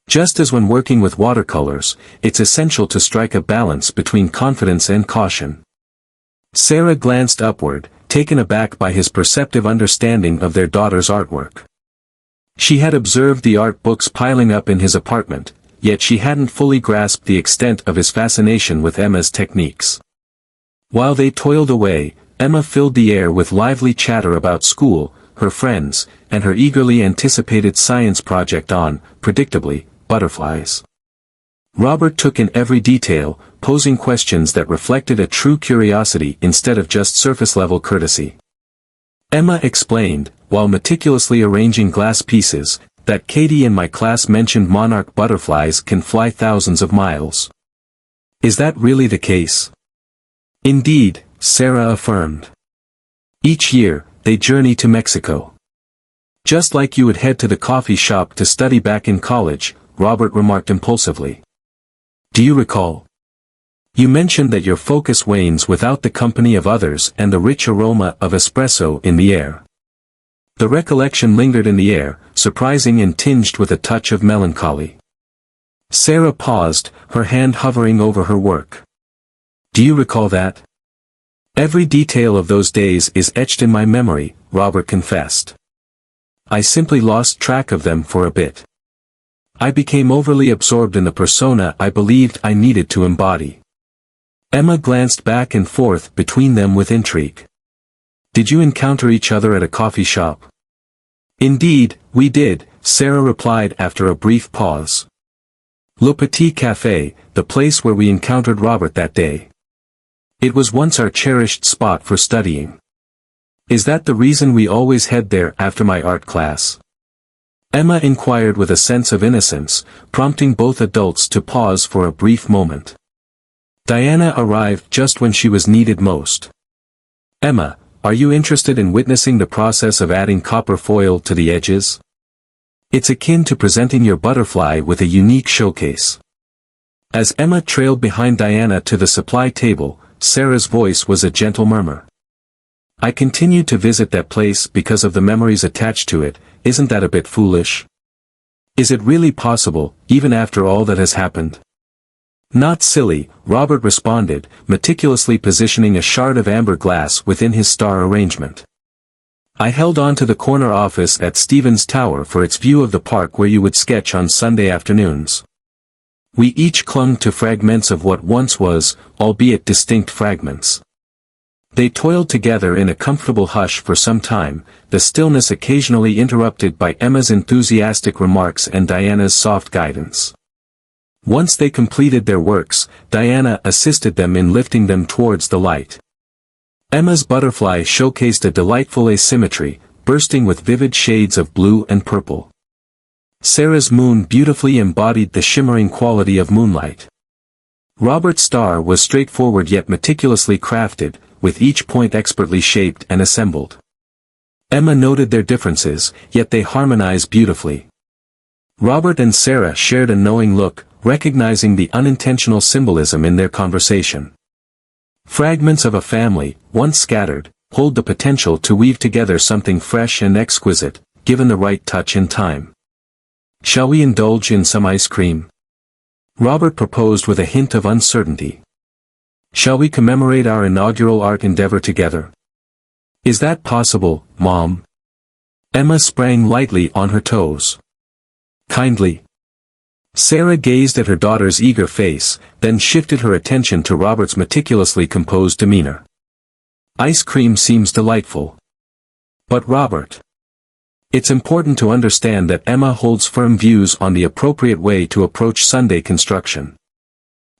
Just as when working with watercolors, it's essential to strike a balance between confidence and caution. Sarah glanced upward, taken aback by his perceptive understanding of their daughter's artwork. She had observed the art books piling up in his apartment, yet she hadn't fully grasped the extent of his fascination with Emma's techniques. While they toiled away, Emma filled the air with lively chatter about school, her friends, and her eagerly anticipated science project on, predictably, butterflies. Robert took in every detail, posing questions that reflected a true curiosity instead of just surface-level courtesy. Emma explained, while meticulously arranging glass pieces, that Katie in my class mentioned monarch butterflies can fly thousands of miles. Is that really the case? Indeed, Sarah affirmed. Each year, they journey to Mexico. Just like you would head to the coffee shop to study back in college, Robert remarked impulsively. Do you recall? You mentioned that your focus wanes without the company of others and the rich aroma of espresso in the air. The recollection lingered in the air, surprising and tinged with a touch of melancholy. Sarah paused, her hand hovering over her work. Do you recall that? Every detail of those days is etched in my memory, Robert confessed. I simply lost track of them for a bit. I became overly absorbed in the persona I believed I needed to embody. Emma glanced back and forth between them with intrigue. Did you encounter each other at a coffee shop? Indeed, we did, Sarah replied after a brief pause. Le Petit Café, the place where we encountered Robert that day. It was once our cherished spot for studying. Is that the reason we always head there after my art class? Emma inquired with a sense of innocence, prompting both adults to pause for a brief moment. Diana arrived just when she was needed most. Emma, are you interested in witnessing the process of adding copper foil to the edges? It's akin to presenting your butterfly with a unique showcase. As Emma trailed behind Diana to the supply table, Sarah's voice was a gentle murmur. I continued to visit that place because of the memories attached to it. Isn't that a bit foolish? Is it really possible, even after all that has happened? Not silly, Robert responded, meticulously positioning a shard of amber glass within his star arrangement. I held on to the corner office at Stevens Tower for its view of the park where you would sketch on Sunday afternoons. We each clung to fragments of what once was, albeit distinct fragments. They toiled together in a comfortable hush for some time, the stillness occasionally interrupted by Emma's enthusiastic remarks and Diana's soft guidance. Once they completed their works, Diana assisted them in lifting them towards the light. Emma's butterfly showcased a delightful asymmetry, bursting with vivid shades of blue and purple. Sarah's moon beautifully embodied the shimmering quality of moonlight. Robert's star was straightforward yet meticulously crafted, with each point expertly shaped and assembled. Emma noted their differences, yet they harmonized beautifully. Robert and Sarah shared a knowing look, recognizing the unintentional symbolism in their conversation. Fragments of a family, once scattered, hold the potential to weave together something fresh and exquisite, given the right touch and time. Shall we indulge in some ice cream? Robert proposed with a hint of uncertainty. Shall we commemorate our inaugural art endeavor together? Is that possible, Mom? Emma sprang lightly on her toes. Kindly. Sarah gazed at her daughter's eager face, then shifted her attention to Robert's meticulously composed demeanor. Ice cream seems delightful. But Robert. It's important to understand that Emma holds firm views on the appropriate way to approach Sunday construction.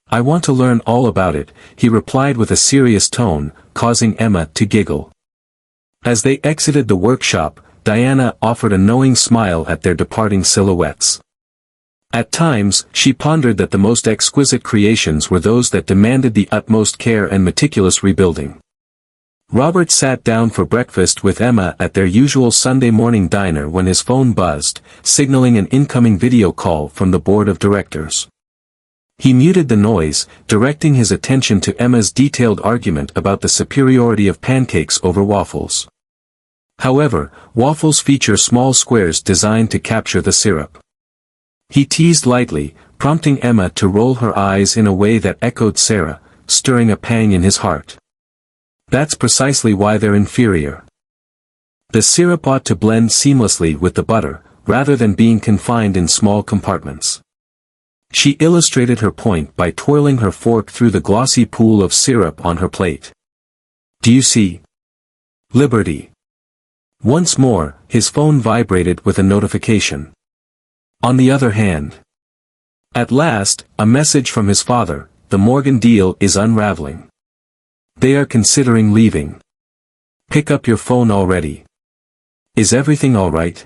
I want to learn all about it, he replied with a serious tone, causing Emma to giggle. As they exited the workshop, Diana offered a knowing smile at their departing silhouettes. At times, she pondered that the most exquisite creations were those that demanded the utmost care and meticulous rebuilding. Robert sat down for breakfast with Emma at their usual Sunday morning diner when his phone buzzed, signaling an incoming video call from the board of directors. He muted the noise, directing his attention to Emma's detailed argument about the superiority of pancakes over waffles. However, waffles feature small squares designed to capture the syrup. He teased lightly, prompting Emma to roll her eyes in a way that echoed Sarah, stirring a pang in his heart. That's precisely why they're inferior. The syrup ought to blend seamlessly with the butter, rather than being confined in small compartments. She illustrated her point by twirling her fork through the glossy pool of syrup on her plate. Do you see? Liberty. Once more, his phone vibrated with a notification. On the other hand. At last, a message from his father: the Morgan deal is unraveling. They are considering leaving. Pick up your phone already. Is everything all right?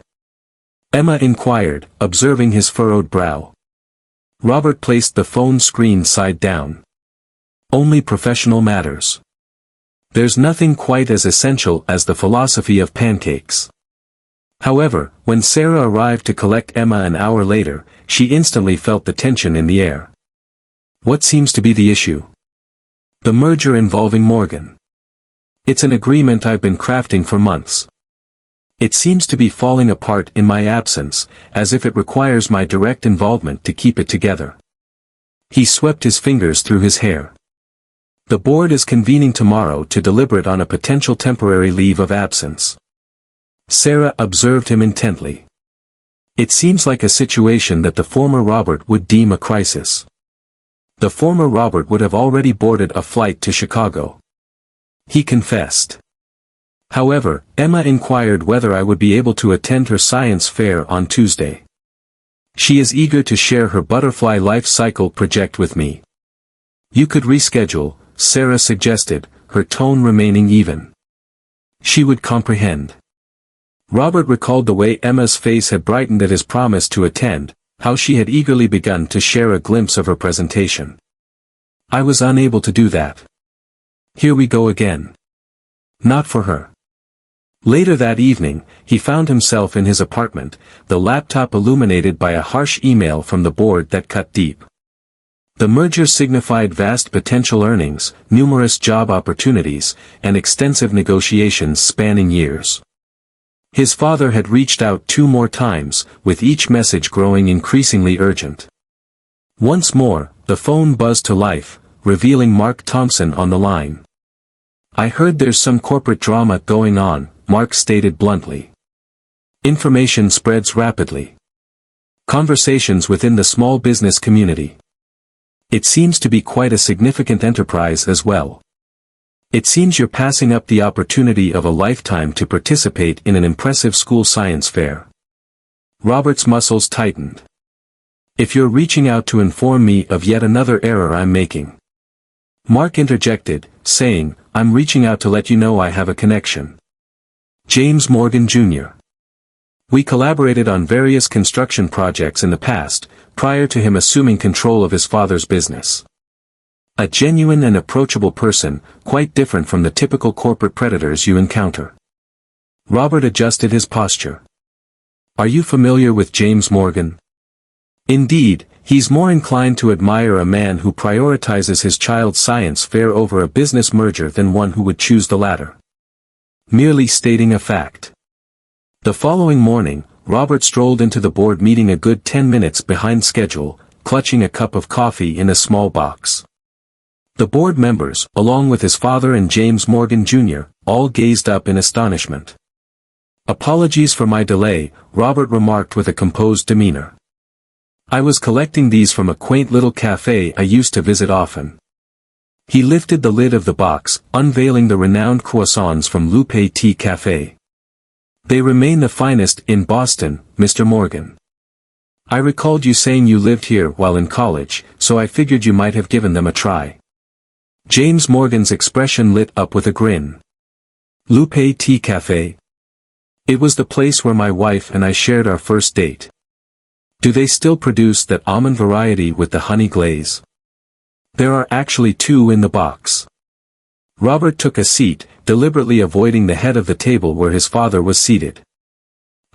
Emma inquired, observing his furrowed brow. Robert placed the phone screen side down. Only professional matters. There's nothing quite as essential as the philosophy of pancakes. However, when Sarah arrived to collect Emma an hour later, she instantly felt the tension in the air. What seems to be the issue? The merger involving Morgan. It's an agreement I've been crafting for months. It seems to be falling apart in my absence, as if it requires my direct involvement to keep it together. He swept his fingers through his hair. The board is convening tomorrow to deliberate on a potential temporary leave of absence. Sarah observed him intently. It seems like a situation that the former Robert would deem a crisis. The former Robert would have already boarded a flight to Chicago. He confessed. However, Emma inquired whether I would be able to attend her science fair on Tuesday. She is eager to share her butterfly life cycle project with me. You could reschedule, Sarah suggested, her tone remaining even. She would comprehend. Robert recalled the way Emma's face had brightened at his promise to attend, how she had eagerly begun to share a glimpse of her presentation. I was unable to do that. Here we go again. Not for her. Later that evening, he found himself in his apartment, the laptop illuminated by a harsh email from the board that cut deep. The merger signified vast potential earnings, numerous job opportunities, and extensive negotiations spanning years. His father had reached out 2 more times, with each message growing increasingly urgent. Once more, the phone buzzed to life, revealing Mark Thompson on the line. I heard there's some corporate drama going on, Mark stated bluntly. Information spreads rapidly. Conversations within the small business community. It seems to be quite a significant enterprise as well. It seems you're passing up the opportunity of a lifetime to participate in an impressive school science fair. Robert's muscles tightened. If you're reaching out to inform me of yet another error I'm making. Mark interjected, saying, I'm reaching out to let you know I have a connection. James Morgan Jr. We collaborated on various construction projects in the past, prior to him assuming control of his father's business. A genuine and approachable person, quite different from the typical corporate predators you encounter. Robert adjusted his posture. Are you familiar with James Morgan? Indeed, he's more inclined to admire a man who prioritizes his child's science fair over a business merger than one who would choose the latter. Merely stating a fact. The following morning, Robert strolled into the board meeting a good 10 minutes behind schedule, clutching a cup of coffee in a small box. The board members, along with his father and James Morgan Jr., all gazed up in astonishment. Apologies for my delay, Robert remarked with a composed demeanor. I was collecting these from a quaint little cafe I used to visit often. He lifted the lid of the box, unveiling the renowned croissants from Lupe Tea Cafe. They remain the finest in Boston, Mr. Morgan. I recalled you saying you lived here while in college, so I figured you might have given them a try. James Morgan's expression lit up with a grin. Lupe Tea Cafe. It was the place where my wife and I shared our first date. Do they still produce that almond variety with the honey glaze? There are actually 2 in the box. Robert took a seat, deliberately avoiding the head of the table where his father was seated.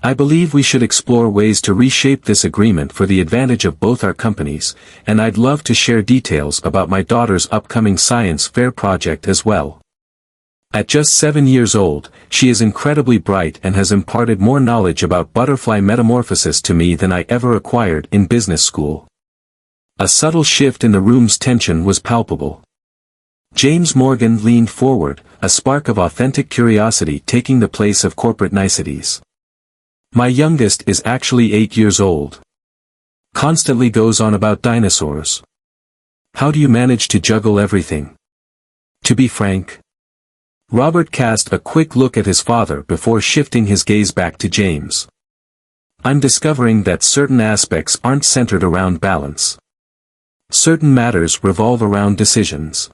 I believe we should explore ways to reshape this agreement for the advantage of both our companies, and I'd love to share details about my daughter's upcoming science fair project as well. At just 7 years old, she is incredibly bright and has imparted more knowledge about butterfly metamorphosis to me than I ever acquired in business school. A subtle shift in the room's tension was palpable. James Morgan leaned forward, a spark of authentic curiosity taking the place of corporate niceties. My youngest is actually 8 years old. Constantly goes on about dinosaurs. How do you manage to juggle everything? To be frank. Robert cast a quick look at his father before shifting his gaze back to James. I'm discovering that certain aspects aren't centered around balance. Certain matters revolve around decisions.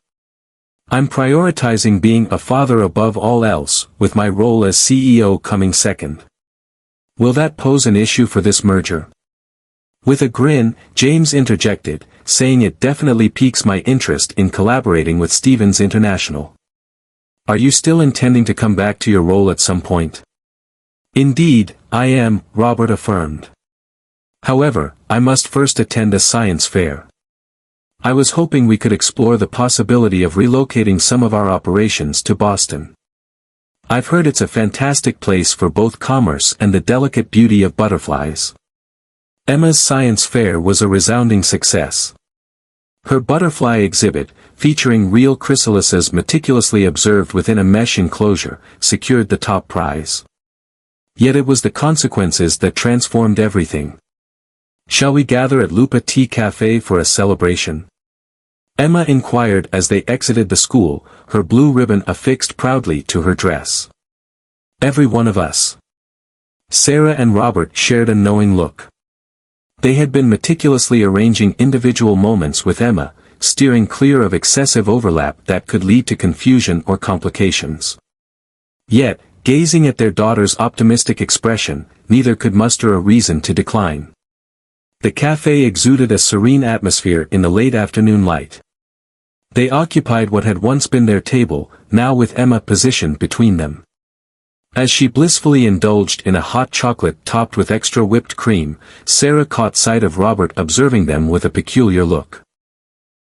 I'm prioritizing being a father above all else, with my role as CEO coming second. Will that pose an issue for this merger? With a grin, James interjected, saying it definitely piques my interest in collaborating with Stevens International. Are you still intending to come back to your role at some point? Indeed, I am, Robert affirmed. However, I must first attend a science fair. I was hoping we could explore the possibility of relocating some of our operations to Boston. I've heard it's a fantastic place for both commerce and the delicate beauty of butterflies. Emma's science fair was a resounding success. Her butterfly exhibit, featuring real chrysalises meticulously observed within a mesh enclosure, secured the top prize. Yet it was the consequences that transformed everything. Shall we gather at Lupa Tea Cafe for a celebration? Emma inquired as they exited the school, her blue ribbon affixed proudly to her dress. Every one of us. Sarah and Robert shared a knowing look. They had been meticulously arranging individual moments with Emma, steering clear of excessive overlap that could lead to confusion or complications. Yet, gazing at their daughter's optimistic expression, neither could muster a reason to decline. The cafe exuded a serene atmosphere in the late afternoon light. They occupied what had once been their table, now with Emma positioned between them. As she blissfully indulged in a hot chocolate topped with extra whipped cream, Sarah caught sight of Robert observing them with a peculiar look.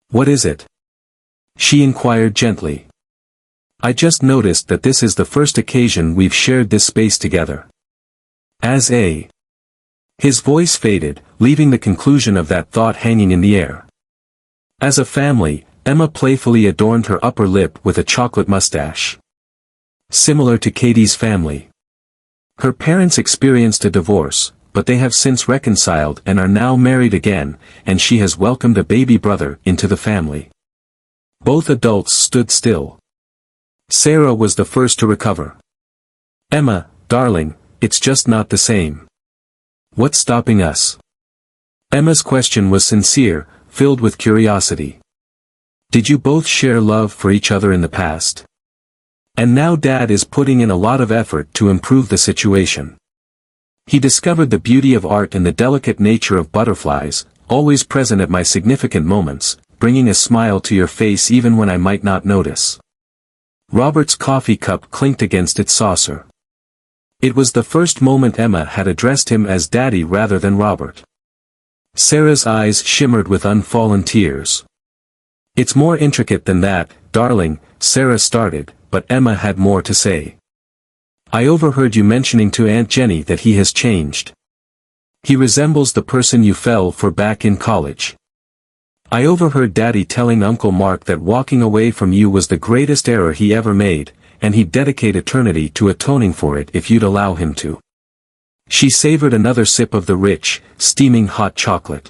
"What is it?" she inquired gently. "I just noticed that this is the first occasion we've shared this space together." His voice faded, leaving the conclusion of that thought hanging in the air. As a family, Emma playfully adorned her upper lip with a chocolate mustache. Similar to Katie's family. Her parents experienced a divorce, but they have since reconciled and are now married again, and she has welcomed a baby brother into the family. Both adults stood still. Sarah was the first to recover. "Emma, darling, it's just not the same. What's stopping us?" Emma's question was sincere, filled with curiosity. Did you both share love for each other in the past? And now Dad is putting in a lot of effort to improve the situation. He discovered the beauty of art and the delicate nature of butterflies, always present at my significant moments, bringing a smile to your face even when I might not notice. Robert's coffee cup clinked against its saucer. It was the first moment Emma had addressed him as Daddy rather than Robert. Sarah's eyes shimmered with unfallen tears. "It's more intricate than that, darling," Sarah started, but Emma had more to say. "I overheard you mentioning to Aunt Jenny that he has changed. He resembles the person you fell for back in college. I overheard Daddy telling Uncle Mark that walking away from you was the greatest error he ever made, and he'd dedicate eternity to atoning for it if you'd allow him to." She savored another sip of the rich, steaming hot chocolate.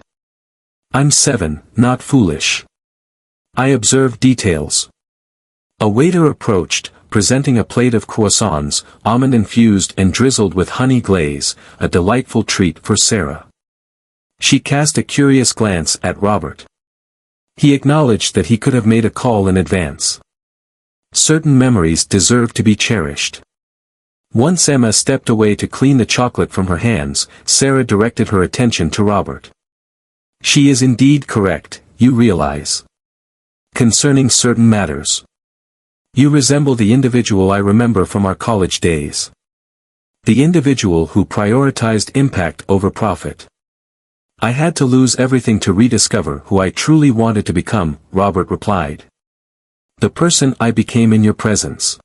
"I'm 7, not foolish. I observed details." A waiter approached, presenting a plate of croissants, almond-infused and drizzled with honey glaze, a delightful treat for Sarah. She cast a curious glance at Robert. He acknowledged that he could have made a call in advance. Certain memories deserve to be cherished. Once Emma stepped away to clean the chocolate from her hands, Sarah directed her attention to Robert. "She is indeed correct, you realize. Concerning certain matters. You resemble the individual I remember from our college days. The individual who prioritized impact over profit. I had to lose everything to rediscover who I truly wanted to become," Robert replied. "The person I became in your presence."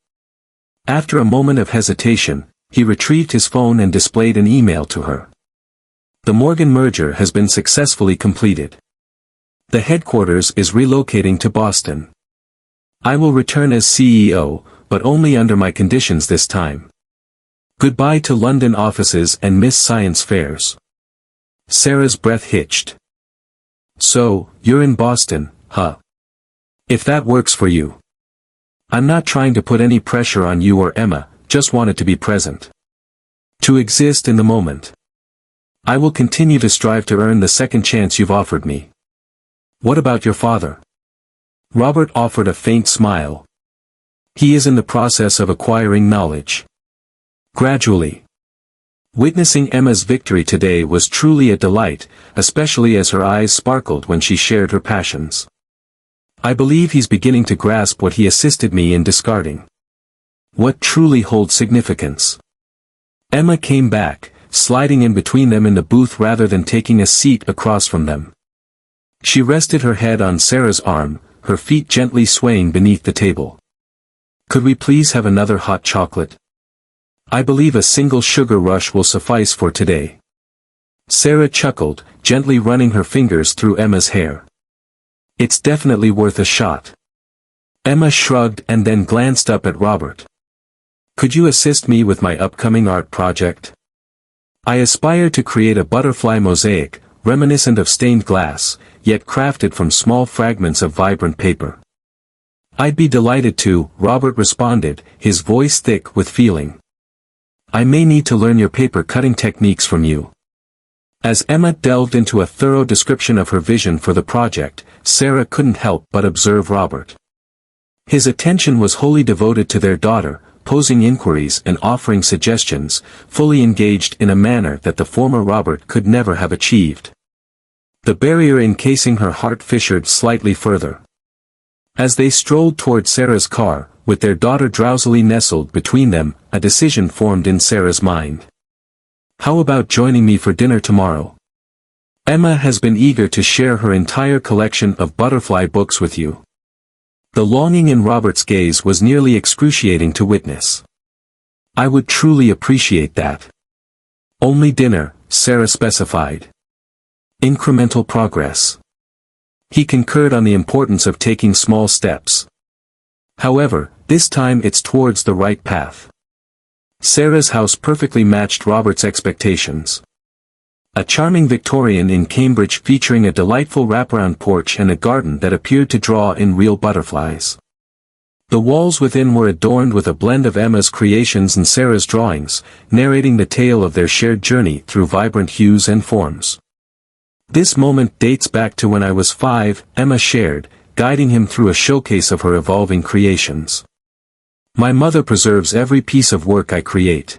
After a moment of hesitation, he retrieved his phone and displayed an email to her. "The Morgan merger has been successfully completed. The headquarters is relocating to Boston. I will return as CEO, but only under my conditions this time. Goodbye to London offices and Miss Science fairs. Sarah's breath hitched. So, you're in Boston, huh? If that works for you. I'm not trying to put any pressure on you or Emma, just wanted to be present. To exist in the moment. I will continue to strive to earn the second chance you've offered me. What about your father? Robert offered a faint smile. He is in the process of acquiring knowledge. Gradually. Witnessing Emma's victory today was truly a delight, especially as her eyes sparkled when she shared her passions. I believe he's beginning to grasp what he assisted me in discarding. What truly holds significance. Emma came back, sliding in between them in the booth rather than taking a seat across from them. She rested her head on Sarah's arm, her feet gently swaying beneath the table. Could we please have another hot chocolate? I believe a single sugar rush will suffice for today. Sarah chuckled, gently running her fingers through Emma's hair. It's definitely worth a shot. Emma shrugged and then glanced up at Robert. Could you assist me with my upcoming art project? I aspire to create a butterfly mosaic, reminiscent of stained glass, yet crafted from small fragments of vibrant paper. I'd be delighted to, Robert responded, his voice thick with feeling. I may need to learn your paper cutting techniques from you. As Emma delved into a thorough description of her vision for the project, Sarah couldn't help but observe Robert. His attention was wholly devoted to their daughter, posing inquiries and offering suggestions, fully engaged in a manner that the former Robert could never have achieved. The barrier encasing her heart fissured slightly further. As they strolled toward Sarah's car, with their daughter drowsily nestled between them, a decision formed in Sarah's mind. How about joining me for dinner tomorrow? Emma has been eager to share her entire collection of butterfly books with you. The longing in Robert's gaze was nearly excruciating to witness. I would truly appreciate that. Only dinner, Sarah specified. Incremental progress. He concurred on the importance of taking small steps. However, this time it's towards the right path. Sarah's house perfectly matched Robert's expectations. A charming Victorian in Cambridge featuring a delightful wraparound porch and a garden that appeared to draw in real butterflies. The walls within were adorned with a blend of Emma's creations and Sarah's drawings, narrating the tale of their shared journey through vibrant hues and forms. This moment dates back to when I was 5, Emma shared, guiding him through a showcase of her evolving creations. My mother preserves every piece of work I create.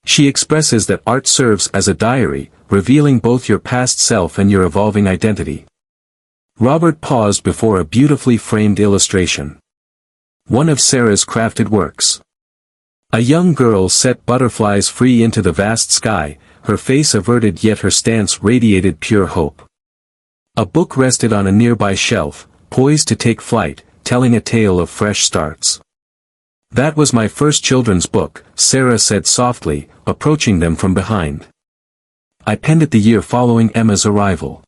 She expresses that art serves as a diary, revealing both your past self and your evolving identity. Robert paused before a beautifully framed illustration. One of Sarah's crafted works. A young girl set butterflies free into the vast sky, her face averted yet her stance radiated pure hope. A book rested on a nearby shelf, poised to take flight, telling a tale of fresh starts. That was my first children's book, Sarah said softly, approaching them from behind. I penned it the year following Emma's arrival.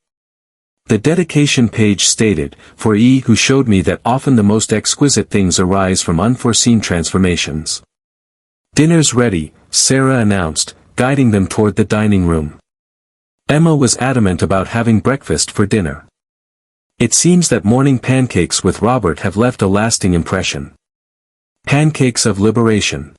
The dedication page stated, for E who showed me that often the most exquisite things arise from unforeseen transformations. Dinner's ready, Sarah announced, guiding them toward the dining room. Emma was adamant about having breakfast for dinner. It seems that morning pancakes with Robert have left a lasting impression. Pancakes of liberation.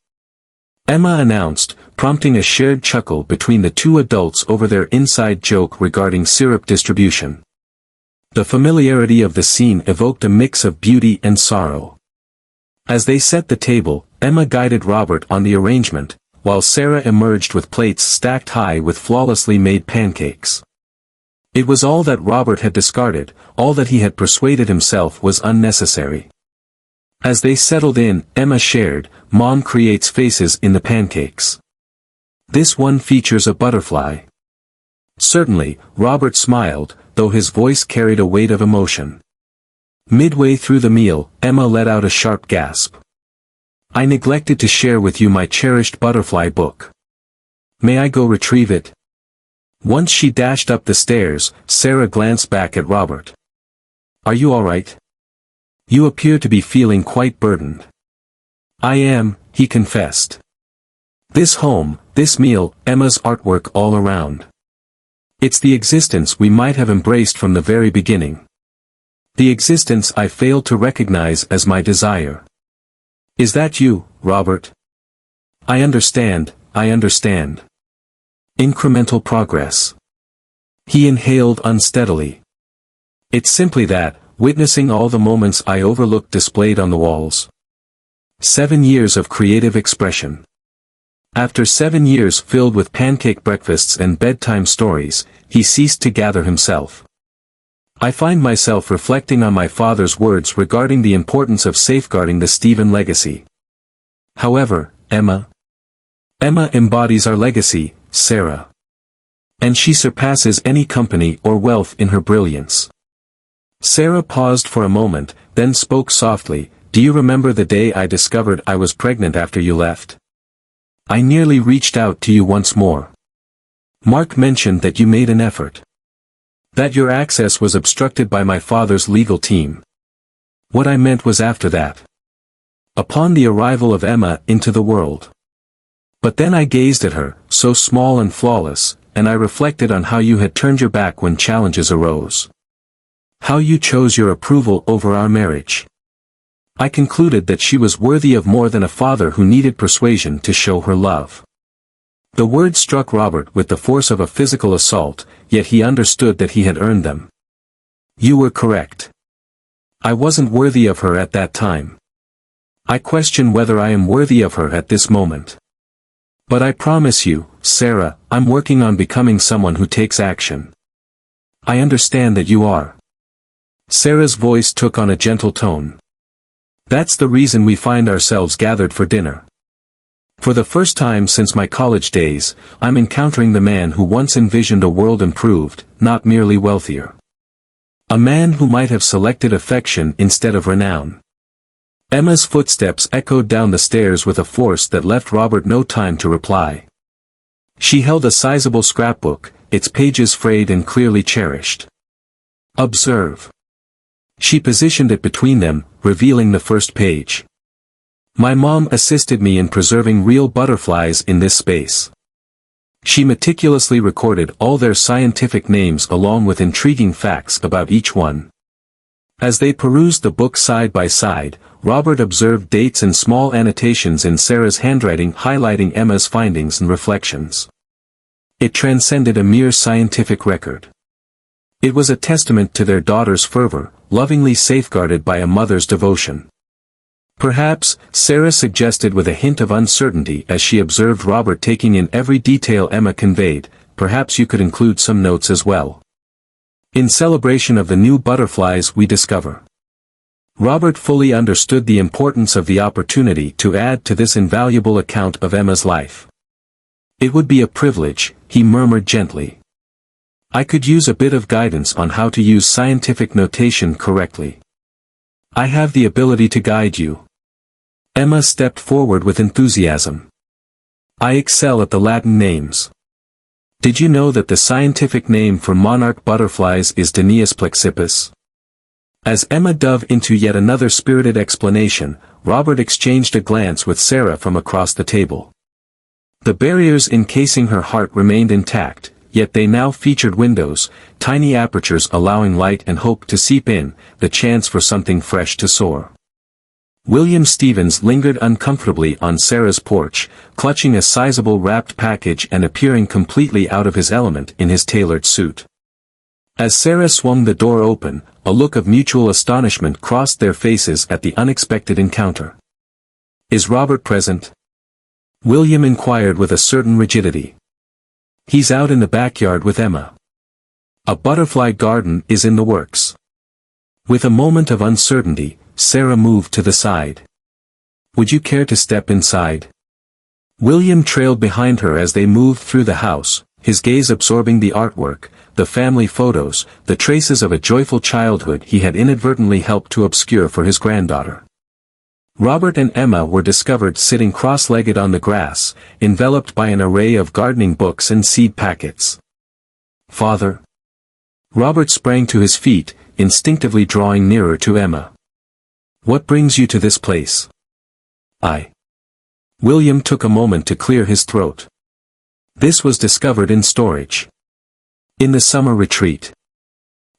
Emma announced, prompting a shared chuckle between the two adults over their inside joke regarding syrup distribution. The familiarity of the scene evoked a mix of beauty and sorrow. As they set the table, Emma guided Robert on the arrangement, while Sarah emerged with plates stacked high with flawlessly made pancakes. It was all that Robert had discarded, all that he had persuaded himself was unnecessary. As they settled in, Emma shared, Mom creates faces in the pancakes. This one features a butterfly. Certainly, Robert smiled, though his voice carried a weight of emotion. Midway through the meal, Emma let out a sharp gasp. I neglected to share with you my cherished butterfly book. May I go retrieve it? Once she dashed up the stairs, Sarah glanced back at Robert. Are you all right? You appear to be feeling quite burdened. I am, he confessed. This home, this meal, Emma's artwork all around. It's the existence we might have embraced from the very beginning. The existence I failed to recognize as my desire. Is that you, Robert? I understand, I understand. Incremental progress. He inhaled unsteadily. It's simply that, witnessing all the moments I overlooked displayed on the walls. 7 years of creative expression. After 7 years filled with pancake breakfasts and bedtime stories, he ceased to gather himself. I find myself reflecting on my father's words regarding the importance of safeguarding the Stephen legacy. However, Emma embodies our legacy, Sarah. And she surpasses any company or wealth in her brilliance. Sarah paused for a moment, then spoke softly. Do you remember the day I discovered I was pregnant after you left? I nearly reached out to you once more. Mark mentioned that you made an effort. That your access was obstructed by my father's legal team. What I meant was after that. Upon the arrival of Emma into the world. But then I gazed at her, so small and flawless, and I reflected on how you had turned your back when challenges arose. How you chose your approval over our marriage. I concluded that she was worthy of more than a father who needed persuasion to show her love. The words struck Robert with the force of a physical assault, yet he understood that he had earned them. You were correct. I wasn't worthy of her at that time. I question whether I am worthy of her at this moment. But I promise you, Sarah, I'm working on becoming someone who takes action. I understand that you are. Sarah's voice took on a gentle tone. That's the reason we find ourselves gathered for dinner. For the first time since my college days, I'm encountering the man who once envisioned a world improved, not merely wealthier. A man who might have selected affection instead of renown. Emma's footsteps echoed down the stairs with a force that left Robert no time to reply. She held a sizable scrapbook, its pages frayed and clearly cherished. Observe. She positioned it between them, revealing the first page. My mom assisted me in preserving real butterflies in this space. She meticulously recorded all their scientific names along with intriguing facts about each one. As they perused the book side by side, Robert observed dates and small annotations in Sarah's handwriting highlighting Emma's findings and reflections. It transcended a mere scientific record. It was a testament to their daughter's fervor, lovingly safeguarded by a mother's devotion. Perhaps, Sarah suggested with a hint of uncertainty as she observed Robert taking in every detail Emma conveyed, perhaps you could include some notes as well. In celebration of the new butterflies we discover. Robert fully understood the importance of the opportunity to add to this invaluable account of Emma's life. It would be a privilege, he murmured gently. I could use a bit of guidance on how to use scientific notation correctly. I have the ability to guide you. Emma stepped forward with enthusiasm. I excel at the Latin names. Did you know that the scientific name for monarch butterflies is Danaeus plexippus? As Emma dove into yet another spirited explanation, Robert exchanged a glance with Sarah from across the table. The barriers encasing her heart remained intact, yet they now featured windows, tiny apertures allowing light and hope to seep in, the chance for something fresh to soar. William Stevens lingered uncomfortably on Sarah's porch, clutching a sizable wrapped package and appearing completely out of his element in his tailored suit. As Sarah swung the door open, a look of mutual astonishment crossed their faces at the unexpected encounter. Is Robert present? William inquired with a certain rigidity. He's out in the backyard with Emma. A butterfly garden is in the works. With a moment of uncertainty, Sarah moved to the side. Would you care to step inside? William trailed behind her as they moved through the house, his gaze absorbing the artwork, the family photos, the traces of a joyful childhood he had inadvertently helped to obscure for his granddaughter. Robert and Emma were discovered sitting cross-legged on the grass, enveloped by an array of gardening books and seed packets. Father? Robert sprang to his feet, instinctively drawing nearer to Emma. What brings you to this place? William took a moment to clear his throat. This was discovered in storage. In the summer retreat.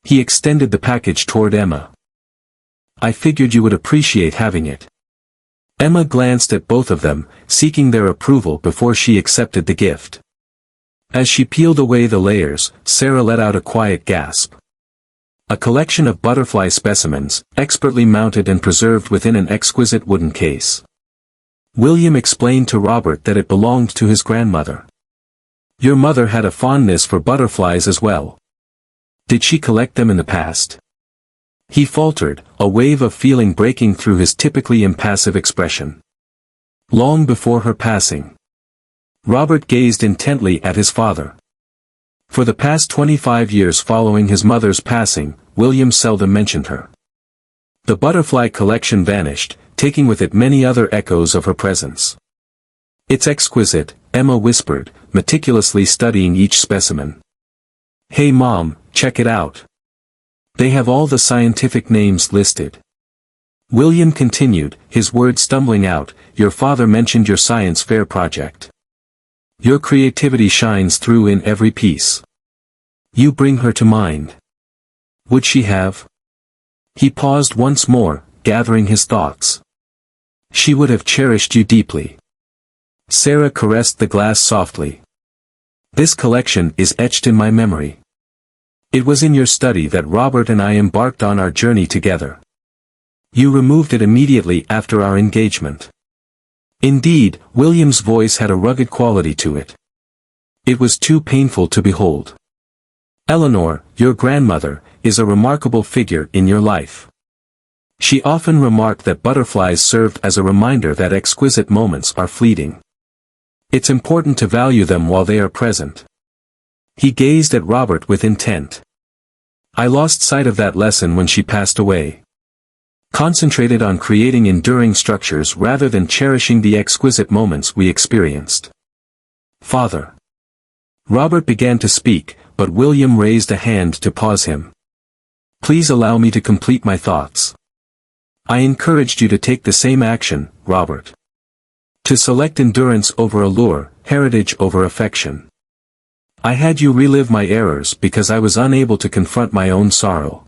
He extended the package toward Emma. I figured you would appreciate having it. Emma glanced at both of them, seeking their approval before she accepted the gift. As she peeled away the layers, Sarah let out a quiet gasp. A collection of butterfly specimens, expertly mounted and preserved within an exquisite wooden case. William explained to Robert that it belonged to his grandmother. Your mother had a fondness for butterflies as well. Did she collect them in the past? He faltered, a wave of feeling breaking through his typically impassive expression. Long before her passing. Robert gazed intently at his father. For the past 25 years following his mother's passing, William seldom mentioned her. The butterfly collection vanished, taking with it many other echoes of her presence. It's exquisite, Emma whispered, meticulously studying each specimen. Hey Mom, check it out. They have all the scientific names listed. William continued, his words stumbling out, your father mentioned your science fair project. Your creativity shines through in every piece. You bring her to mind. Would she have? He paused once more, gathering his thoughts. She would have cherished you deeply. Sarah caressed the glass softly. This collection is etched in my memory. It was in your study that Robert and I embarked on our journey together. You removed it immediately after our engagement. Indeed, William's voice had a rugged quality to it. It was too painful to behold. Eleanor, your grandmother, is a remarkable figure in your life. She often remarked that butterflies served as a reminder that exquisite moments are fleeting. It's important to value them while they are present. He gazed at Robert with intent. I lost sight of that lesson when she passed away. Concentrated on creating enduring structures rather than cherishing the exquisite moments we experienced. Father. Robert began to speak, but William raised a hand to pause him. Please allow me to complete my thoughts. I encouraged you to take the same action, Robert. To select endurance over allure, heritage over affection. I had you relive my errors because I was unable to confront my own sorrow.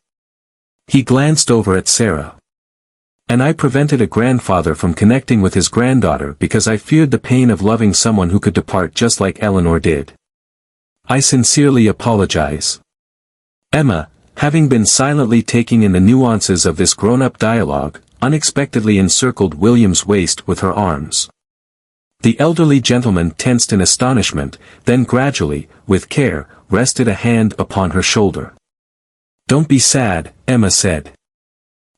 He glanced over at Sarah. And I prevented a grandfather from connecting with his granddaughter because I feared the pain of loving someone who could depart just like Eleanor did. I sincerely apologize. Emma, having been silently taking in the nuances of this grown-up dialogue, unexpectedly encircled William's waist with her arms. The elderly gentleman tensed in astonishment, then gradually, with care, rested a hand upon her shoulder. Don't be sad, Emma said.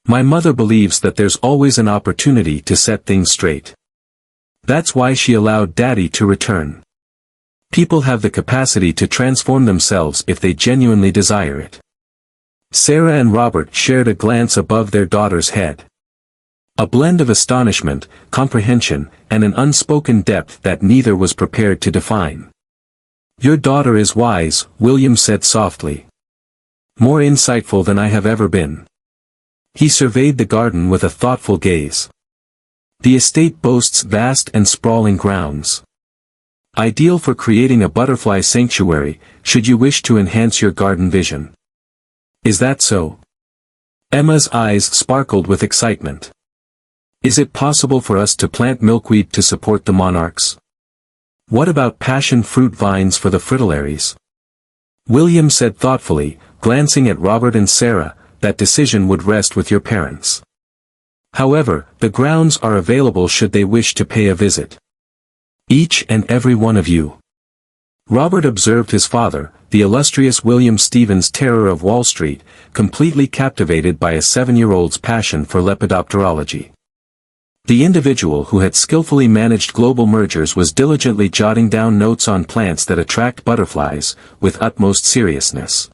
My mother believes that there's always an opportunity to set things straight. That's why she allowed Daddy to return. People have the capacity to transform themselves if they genuinely desire it. Sarah and Robert shared a glance above their daughter's head. A blend of astonishment, comprehension, and an unspoken depth that neither was prepared to define. Your daughter is wise, William said softly. More insightful than I have ever been. He surveyed the garden with a thoughtful gaze. The estate boasts vast and sprawling grounds. Ideal for creating a butterfly sanctuary, should you wish to enhance your garden vision. Is that so? Emma's eyes sparkled with excitement. Is it possible for us to plant milkweed to support the monarchs? What about passion fruit vines for the fritillaries? William said thoughtfully, glancing at Robert and Sarah, that decision would rest with your parents. However, the grounds are available should they wish to pay a visit. Each and every one of you. Robert observed his father, the illustrious William Stevens Terror of Wall Street, completely captivated by a 7-year-old's passion for lepidopterology. The individual who had skillfully managed global mergers was diligently jotting down notes on plants that attract butterflies, with utmost seriousness.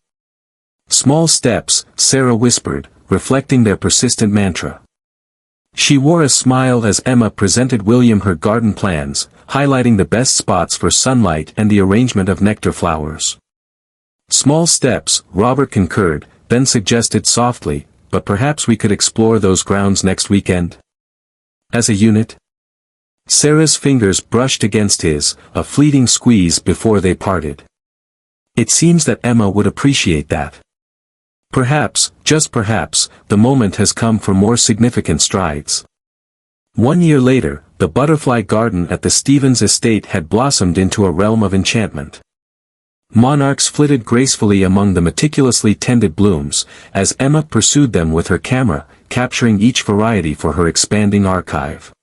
Small steps, Sarah whispered, reflecting their persistent mantra. She wore a smile as Emma presented William her garden plans, highlighting the best spots for sunlight and the arrangement of nectar flowers. Small steps, Robert concurred, then suggested softly, but perhaps we could explore those grounds next weekend? As a unit? Sarah's fingers brushed against his, a fleeting squeeze before they parted. It seems that Emma would appreciate that. Perhaps, just perhaps, the moment has come for more significant strides. 1 year later, the butterfly garden at the Stevens estate had blossomed into a realm of enchantment. Monarchs flitted gracefully among the meticulously tended blooms, as Emma pursued them with her camera, capturing each variety for her expanding archive.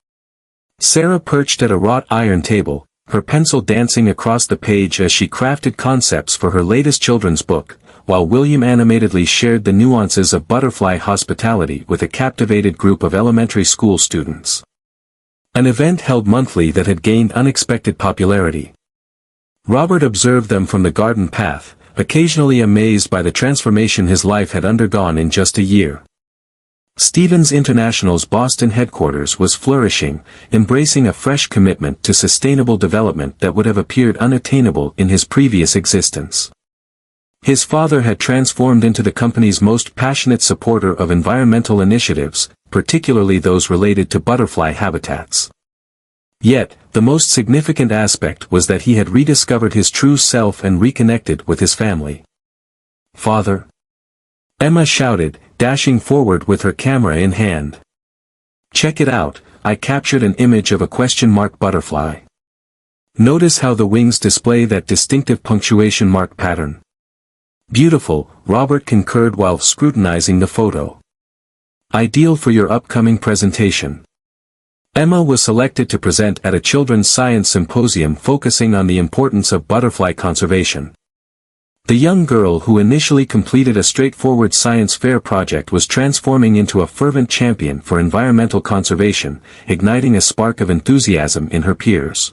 Sarah perched at a wrought iron table, her pencil dancing across the page as she crafted concepts for her latest children's book, while William animatedly shared the nuances of butterfly hospitality with a captivated group of elementary school students. An event held monthly that had gained unexpected popularity. Robert observed them from the garden path, occasionally amazed by the transformation his life had undergone in just a year. Stevens International's Boston headquarters was flourishing, embracing a fresh commitment to sustainable development that would have appeared unattainable in his previous existence. His father had transformed into the company's most passionate supporter of environmental initiatives, particularly those related to butterfly habitats. Yet, the most significant aspect was that he had rediscovered his true self and reconnected with his family. "Father?" Emma shouted, dashing forward with her camera in hand. "Check it out, I captured an image of a question mark butterfly. Notice how the wings display that distinctive punctuation mark pattern." "Beautiful," Robert concurred while scrutinizing the photo. "Ideal for your upcoming presentation." Emma was selected to present at a children's science symposium focusing on the importance of butterfly conservation. The young girl who initially completed a straightforward science fair project was transforming into a fervent champion for environmental conservation, igniting a spark of enthusiasm in her peers.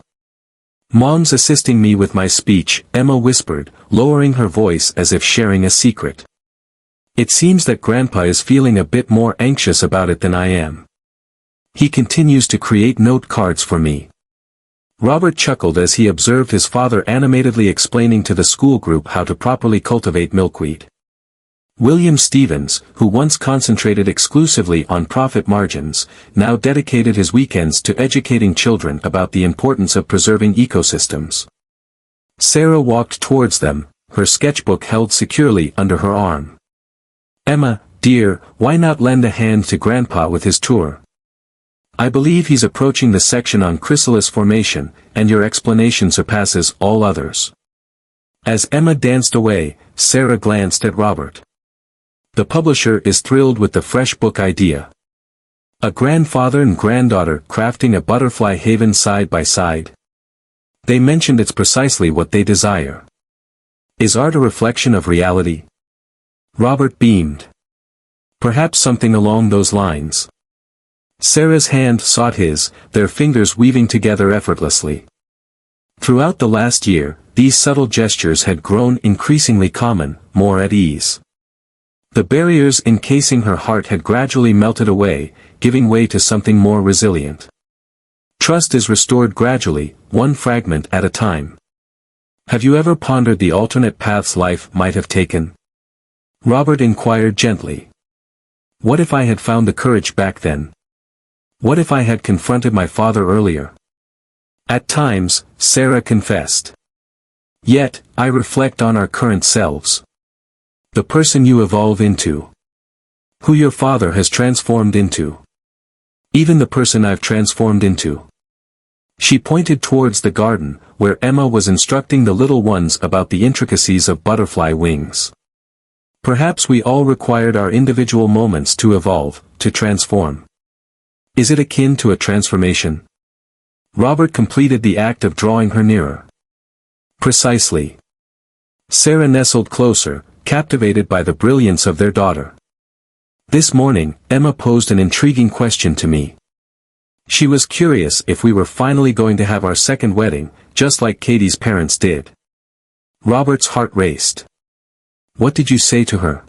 "Mom's assisting me with my speech," Emma whispered, lowering her voice as if sharing a secret. "It seems that Grandpa is feeling a bit more anxious about it than I am. He continues to create note cards for me." Robert chuckled as he observed his father animatedly explaining to the school group how to properly cultivate milkweed. William Stevens, who once concentrated exclusively on profit margins, now dedicated his weekends to educating children about the importance of preserving ecosystems. Sarah walked towards them, her sketchbook held securely under her arm. "Emma, dear, why not lend a hand to Grandpa with his tour? I believe he's approaching the section on chrysalis formation, and your explanation surpasses all others." As Emma danced away, Sarah glanced at Robert. "The publisher is thrilled with the fresh book idea. A grandfather and granddaughter crafting a butterfly haven side by side. They mentioned it's precisely what they desire. Is art a reflection of reality?" Robert beamed. "Perhaps something along those lines." Sarah's hand sought his, their fingers weaving together effortlessly. Throughout the last year, these subtle gestures had grown increasingly common, more at ease. The barriers encasing her heart had gradually melted away, giving way to something more resilient. Trust is restored gradually, one fragment at a time. "Have you ever pondered the alternate paths life might have taken?" Robert inquired gently. "What if I had found the courage back then? What if I had confronted my father earlier?" "At times," Sarah confessed. "Yet, I reflect on our current selves. The person you evolve into. Who your father has transformed into. Even the person I've transformed into." She pointed towards the garden, where Emma was instructing the little ones about the intricacies of butterfly wings. "Perhaps we all required our individual moments to evolve, to transform. Is it akin to a transformation?" Robert completed the act of drawing her nearer. "Precisely." Sarah nestled closer, captivated by the brilliance of their daughter. "This morning, Emma posed an intriguing question to me. She was curious if we were finally going to have our second wedding, just like Katie's parents did." Robert's heart raced. "What did you say to her?"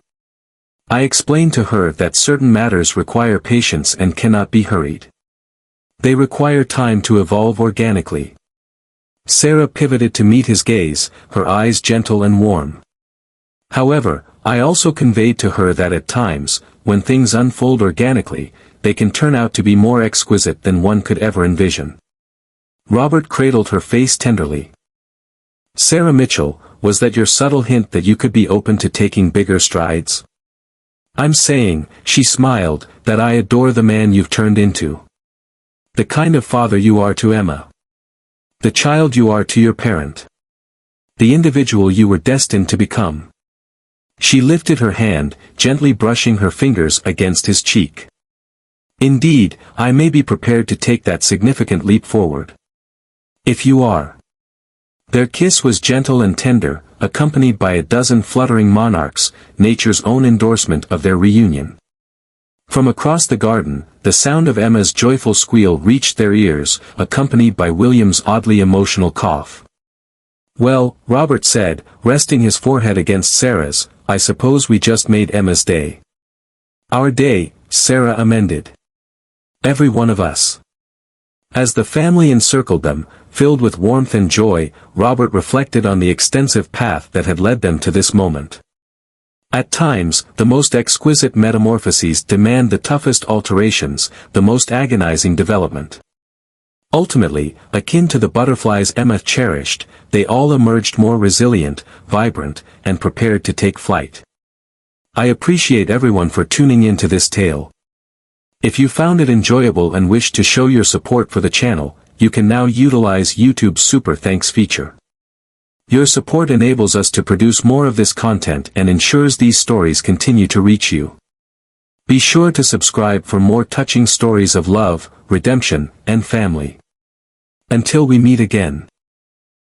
"I explained to her that certain matters require patience and cannot be hurried. They require time to evolve organically." Sarah pivoted to meet his gaze, her eyes gentle and warm. However, I also conveyed to her that at times, when things unfold organically, they can turn out to be more exquisite than one could ever envision. Robert cradled her face tenderly. Sarah Mitchell, was that your subtle hint that you could be open to taking bigger strides? I'm saying, she smiled, that I adore the man you've turned into. The kind of father you are to Emma. The child you are to your parent. The individual you were destined to become. She lifted her hand, gently brushing her fingers against his cheek. Indeed, I may be prepared to take that significant leap forward. If you are. Their kiss was gentle and tender, accompanied by a dozen fluttering monarchs, nature's own endorsement of their reunion. From across the garden, the sound of Emma's joyful squeal reached their ears, accompanied by William's oddly emotional cough. Well, Robert said, resting his forehead against Sarah's, I suppose we just made Emma's day. Our day, Sarah amended. Every one of us. As the family encircled them, filled with warmth and joy, Robert reflected on the extensive path that had led them to this moment. At times, the most exquisite metamorphoses demand the toughest alterations, the most agonizing development. Ultimately, akin to the butterflies Emma cherished, they all emerged more resilient, vibrant, and prepared to take flight. I appreciate everyone for tuning in to this tale. If you found it enjoyable and wish to show your support for the channel, you can now utilize YouTube's Super Thanks feature. Your support enables us to produce more of this content and ensures these stories continue to reach you. Be sure to subscribe for more touching stories of love, redemption, and family. Until we meet again.